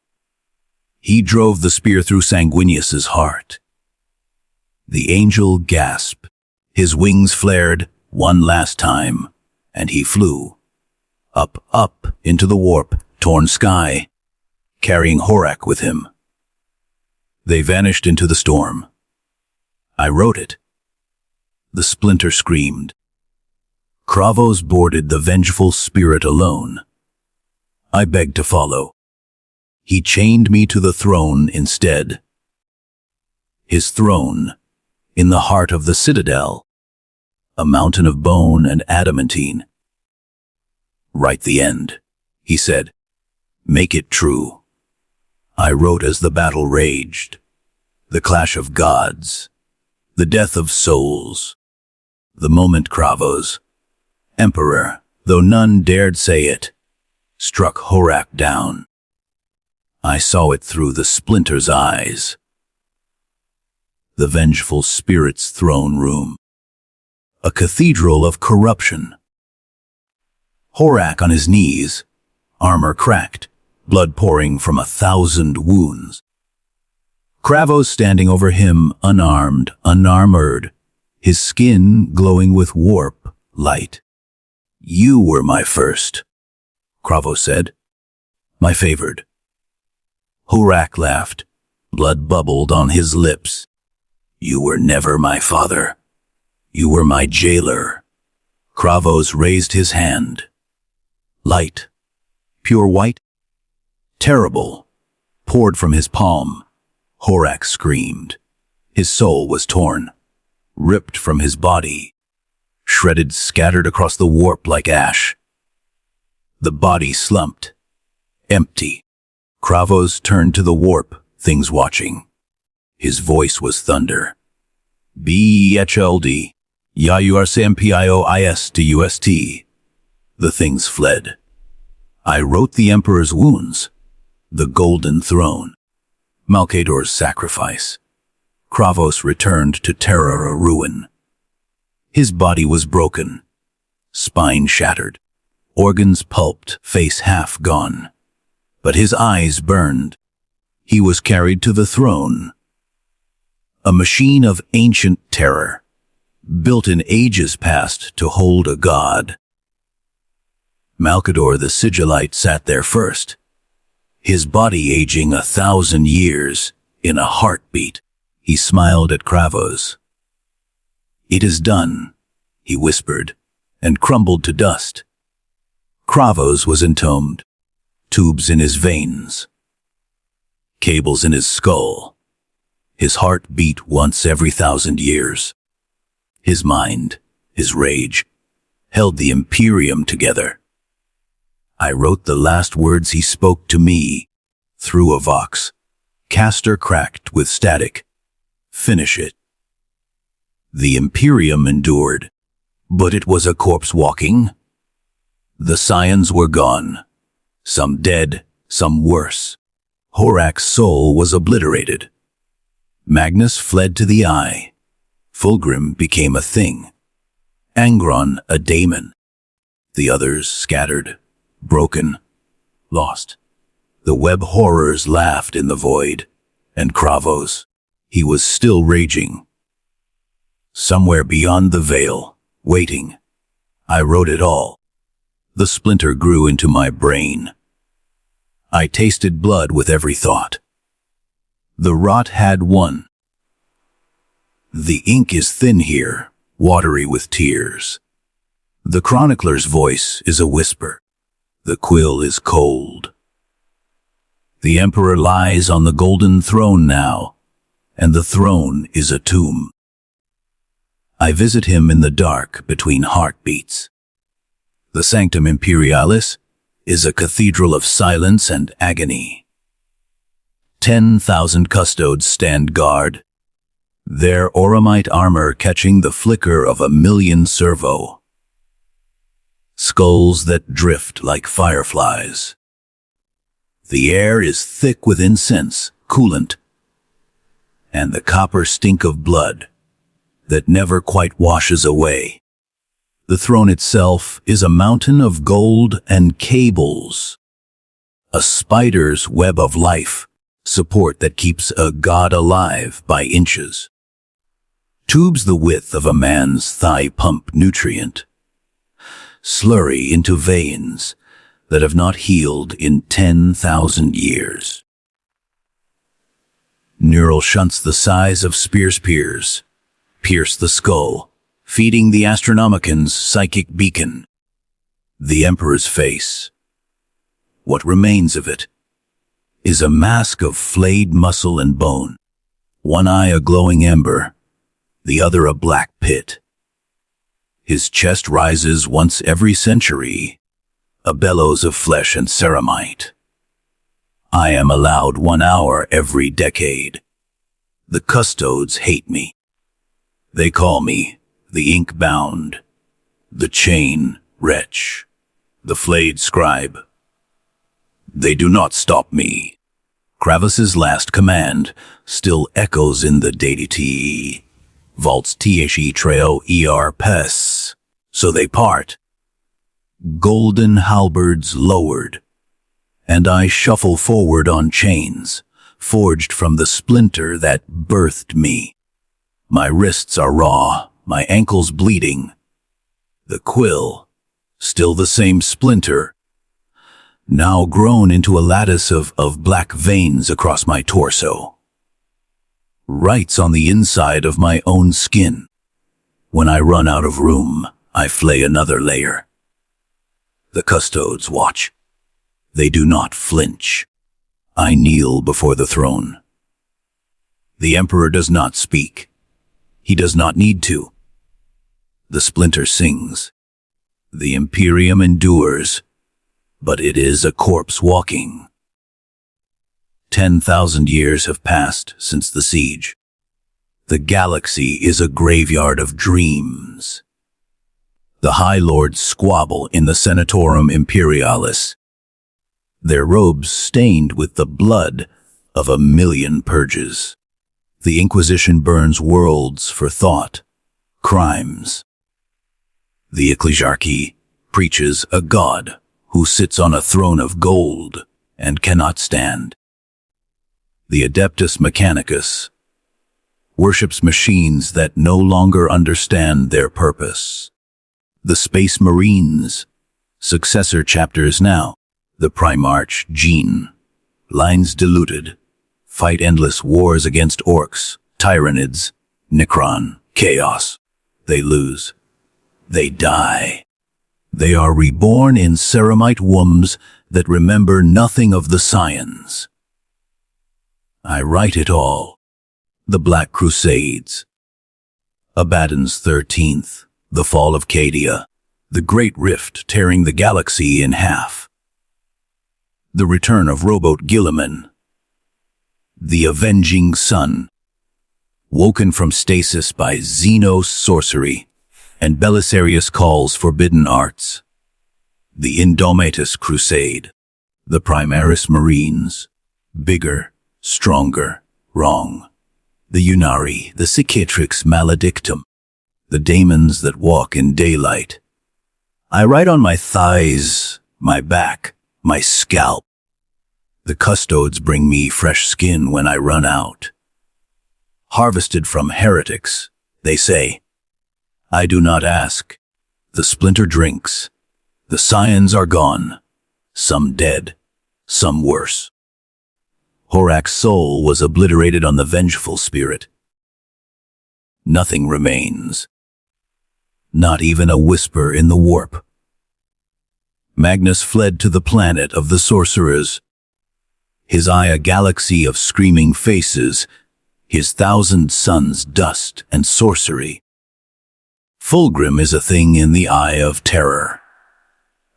He drove the spear through Sanguinius's heart. The angel gasped. His wings flared one last time, and he flew. Up into the warp, torn sky, carrying Horak with him. They vanished into the storm. I wrote it. The splinter screamed. Kravos boarded the vengeful spirit alone. I begged to follow. He chained me to the throne instead. His throne, in the heart of the citadel, a mountain of bone and adamantine. Write the end, he said. Make it true. I wrote as the battle raged, the clash of gods, the death of souls, the moment Kravos, Emperor, though none dared say it, struck Horak down. I saw it through the splinter's eyes. The vengeful spirit's throne room, a cathedral of corruption. Horak on his knees, armor cracked, blood pouring from 1,000 wounds. Kravos standing over him, unarmed, unarmored, his skin glowing with warp light. You were my first, Kravos said. My favored. Horak laughed. Blood bubbled on his lips. You were never my father. You were my jailer. Kravos raised his hand. Light, pure white, terrible, poured from his palm. Horak screamed. His soul was torn, ripped from his body, shredded, scattered across the warp like ash. The body slumped, empty. Kravos turned to the warp, things watching. His voice was thunder. BHLD, YURCMPIOISTUST. The things fled. I wrote the Emperor's wounds, the Golden Throne, Malkador's sacrifice. Kravos returned to terror, a ruin. His body was broken, spine shattered, organs pulped, face half gone. But his eyes burned. He was carried to the throne. A machine of ancient terror, built in ages past to hold a god. Malkador the Sigillite sat there first, his body aging 1,000 years in a heartbeat. He smiled at Kravos. It is done, he whispered, and crumbled to dust. Kravos was entombed, tubes in his veins, cables in his skull. His heart beat once every 1,000 years. His mind, his rage, held the Imperium together. I wrote the last words he spoke to me, through a vox, caster cracked with static. Finish it. The Imperium endured, but it was a corpse walking. The scions were gone, some dead, some worse. Horak's soul was obliterated. Magnus fled to the eye. Fulgrim became a thing. Angron a daemon. The others scattered, broken, lost. The web horrors laughed in the void, and Kravos, he was still raging. Somewhere beyond the veil, waiting. I wrote it all. The splinter grew into my brain. I tasted blood with every thought. The rot had won. The ink is thin here, watery with tears. The chronicler's voice is a whisper. The quill is cold. The emperor lies on the golden throne now, and the throne is a tomb. I visit him in the dark between heartbeats. The Sanctum Imperialis is a cathedral of silence and agony. 10,000 custodes stand guard, their auramite armor catching the flicker of 1,000,000 servo. Skulls that drift like fireflies. The air is thick with incense, coolant, and the copper stink of blood that never quite washes away. The throne itself is a mountain of gold and cables, a spider's web of life, support that keeps a god alive by inches. Tubes the width of a man's thigh pump nutrient, slurry into veins that have not healed in 10,000 years. Neural shunts the size of spears pierce the skull, feeding the Astronomican's psychic beacon. The Emperor's face, what remains of it, is a mask of flayed muscle and bone. One eye a glowing ember, the other a black pit. His chest rises once every century, a bellows of flesh and ceramite. I am allowed 1 hour every decade. The custodes hate me. They call me the ink-bound, the chain wretch, the flayed scribe. They do not stop me. Kravis's last command still echoes in the deity. Vaults the trail pes. So they part. Golden halberds lowered, and I shuffle forward on chains, forged from the splinter that birthed me. My wrists are raw, my ankles bleeding. The quill, still the same splinter, now grown into a lattice of black veins across my torso. Writes on the inside of my own skin. When I run out of room, I flay another layer. The custodes watch. They do not flinch. I kneel before the throne. The Emperor does not speak. He does not need to. The splinter sings. The Imperium endures, but it is a corpse walking. 10,000 years have passed since the siege. The galaxy is a graveyard of dreams. The High Lords squabble in the Senatorum Imperialis, their robes stained with the blood of 1,000,000 purges. The Inquisition burns worlds for thought, crimes. The Ecclesiarchy preaches a God who sits on a throne of gold and cannot stand. The Adeptus Mechanicus worships machines that no longer understand their purpose. The Space Marines, successor chapters now. The Primarch gene, lines diluted, fight endless wars against orcs, tyrannids, Necron, chaos. They lose. They die. They are reborn in ceramite wombs that remember nothing of the science. I write it all. The Black Crusades. Abaddon's 13th, the fall of Cadia, the Great Rift tearing the galaxy in half. The return of rowboat Gilliman. The Avenging Sun, woken from stasis by Xenos sorcery, and Belisarius calls forbidden arts. The Indomitus Crusade, the Primaris Marines, bigger, stronger, wrong. The Unari, the Cicatrix Maledictum, the daemons that walk in daylight. I write on my thighs, my back, my scalp. The custodes bring me fresh skin when I run out. Harvested from heretics, they say. I do not ask. The splinter drinks. The scions are gone. Some dead, some worse. Horak's soul was obliterated on the vengeful spirit. Nothing remains. Not even a whisper in the warp. Magnus fled to the planet of the sorcerers. His eye a galaxy of screaming faces, his 1,000 suns dust and sorcery. Fulgrim is a thing in the eye of terror,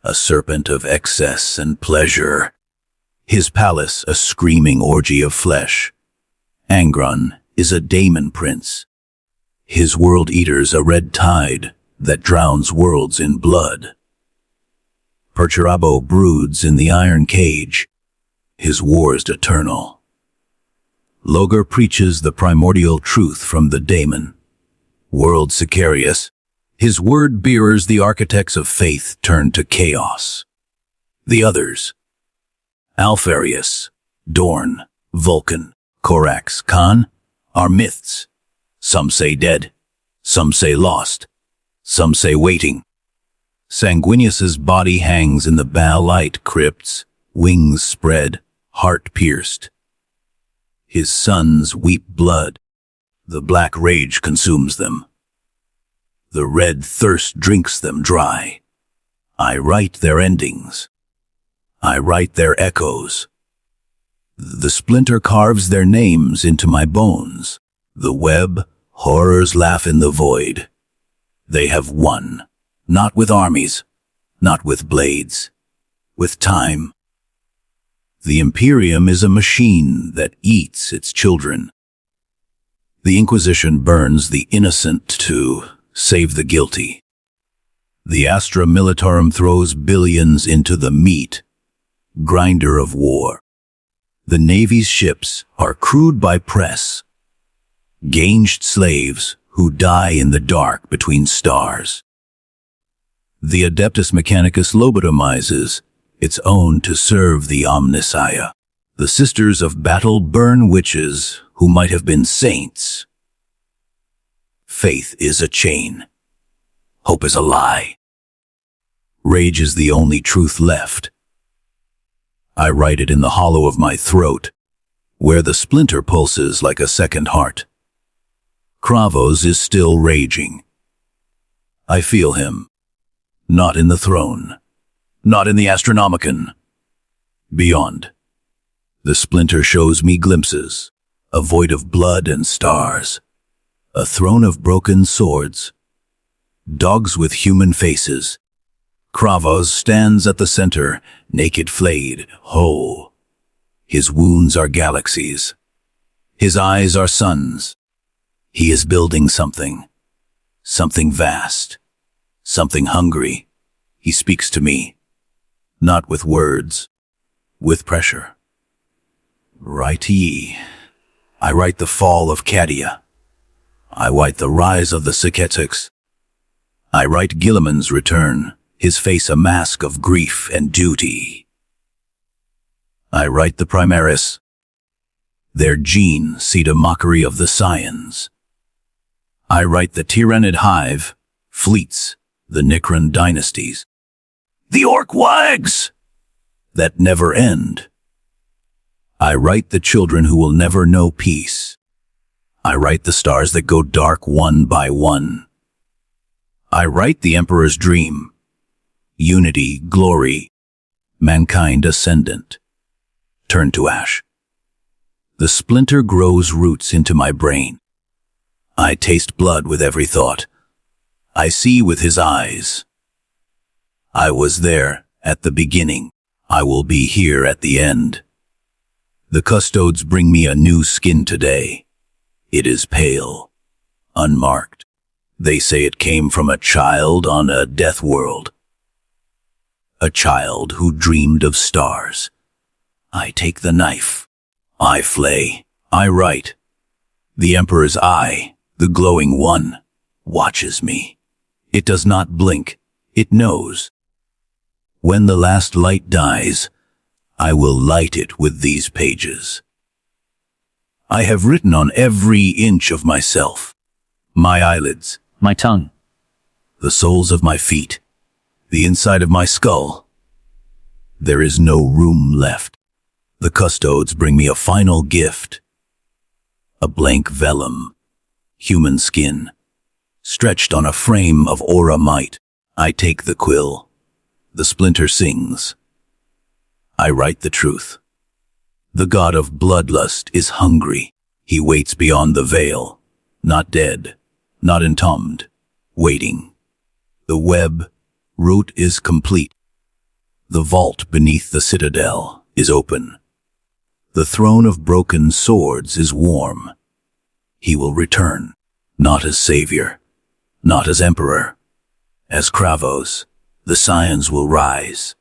a serpent of excess and pleasure. His palace a screaming orgy of flesh. Angron is a daemon prince. His world eaters a red tide that drowns worlds in blood. Perturabo broods in the iron cage. His wars eternal. Logar preaches the primordial truth from the daemon. World Sicarius, his word-bearers the architects of faith turn to chaos. The others, Alfarius, Dorn, Vulcan, Corax, Khan, are myths. Some say dead, some say lost, some say waiting. Sanguinius's body hangs in the Baalite crypts, wings spread, heart pierced. His sons weep blood. The black rage consumes them. The red thirst drinks them dry. I write their endings. I write their echoes. The splinter carves their names into my bones. The web, horrors laugh in the void. They have won, not with armies, not with blades, with time. The Imperium is a machine that eats its children. The Inquisition burns the innocent to save the guilty. The Astra Militarum throws billions into the meat, grinder of war. The Navy's ships are crewed by press, gauged slaves who die in the dark between stars. The Adeptus Mechanicus lobotomizes its own to serve the Omnissiah. The Sisters of Battle burn witches who might have been saints. Faith is a chain. Hope is a lie. Rage is the only truth left. I write it in the hollow of my throat, where the splinter pulses like a second heart. Kravos is still raging. I feel him. Not in the throne. Not in the Astronomicon. Beyond. The splinter shows me glimpses, a void of blood and stars, a throne of broken swords, dogs with human faces. Kravos stands at the center, naked, flayed, whole. His wounds are galaxies. His eyes are suns. He is building something vast, something hungry. He speaks to me, not with words, with pressure. Write ye. I write the fall of Cadia. I write the rise of the Siketics. I write Gilliman's return, his face a mask of grief and duty. I write the Primarchs. Their gene seed a mockery of the scions. I write the Tyrannid hive, fleets, the Nicran dynasties. The Orc wags that never end. I write the children who will never know peace. I write the stars that go dark one by one. I write the Emperor's dream. Unity, glory, mankind ascendant. Turn to ash. The splinter grows roots into my brain. I taste blood with every thought. I see with his eyes. I was there at the beginning. I will be here at the end. The custodes bring me a new skin today. It is pale, unmarked. They say it came from a child on a death world. A child who dreamed of stars. I take the knife. I flay. I write. The Emperor's eye, the glowing one, watches me. It does not blink. It knows. When the last light dies, I will light it with these pages. I have written on every inch of myself. My eyelids. My tongue. The soles of my feet. The inside of my skull. There is no room left. The custodes bring me a final gift. A blank vellum. Human skin. Stretched on a frame of aura might. I take the quill. The splinter sings. I write the truth. The god of bloodlust is hungry. He waits beyond the veil. Not dead. Not entombed. Waiting. The web root is complete. The vault beneath the citadel is open. The throne of broken swords is warm. He will return, not as savior, not as emperor. As Kravos, the scions will rise.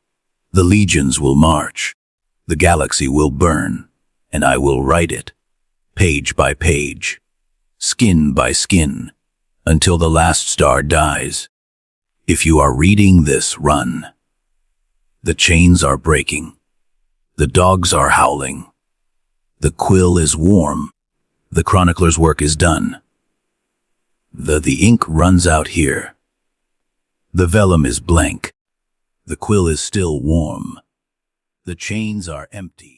The legions will march. The galaxy will burn, and I will write it, page by page, skin by skin, until the last star dies. If you are reading this, run. The chains are breaking. The dogs are howling. The quill is warm. The Chronicler's work is done. The ink runs out here. The vellum is blank. The quill is still warm. The chains are empty.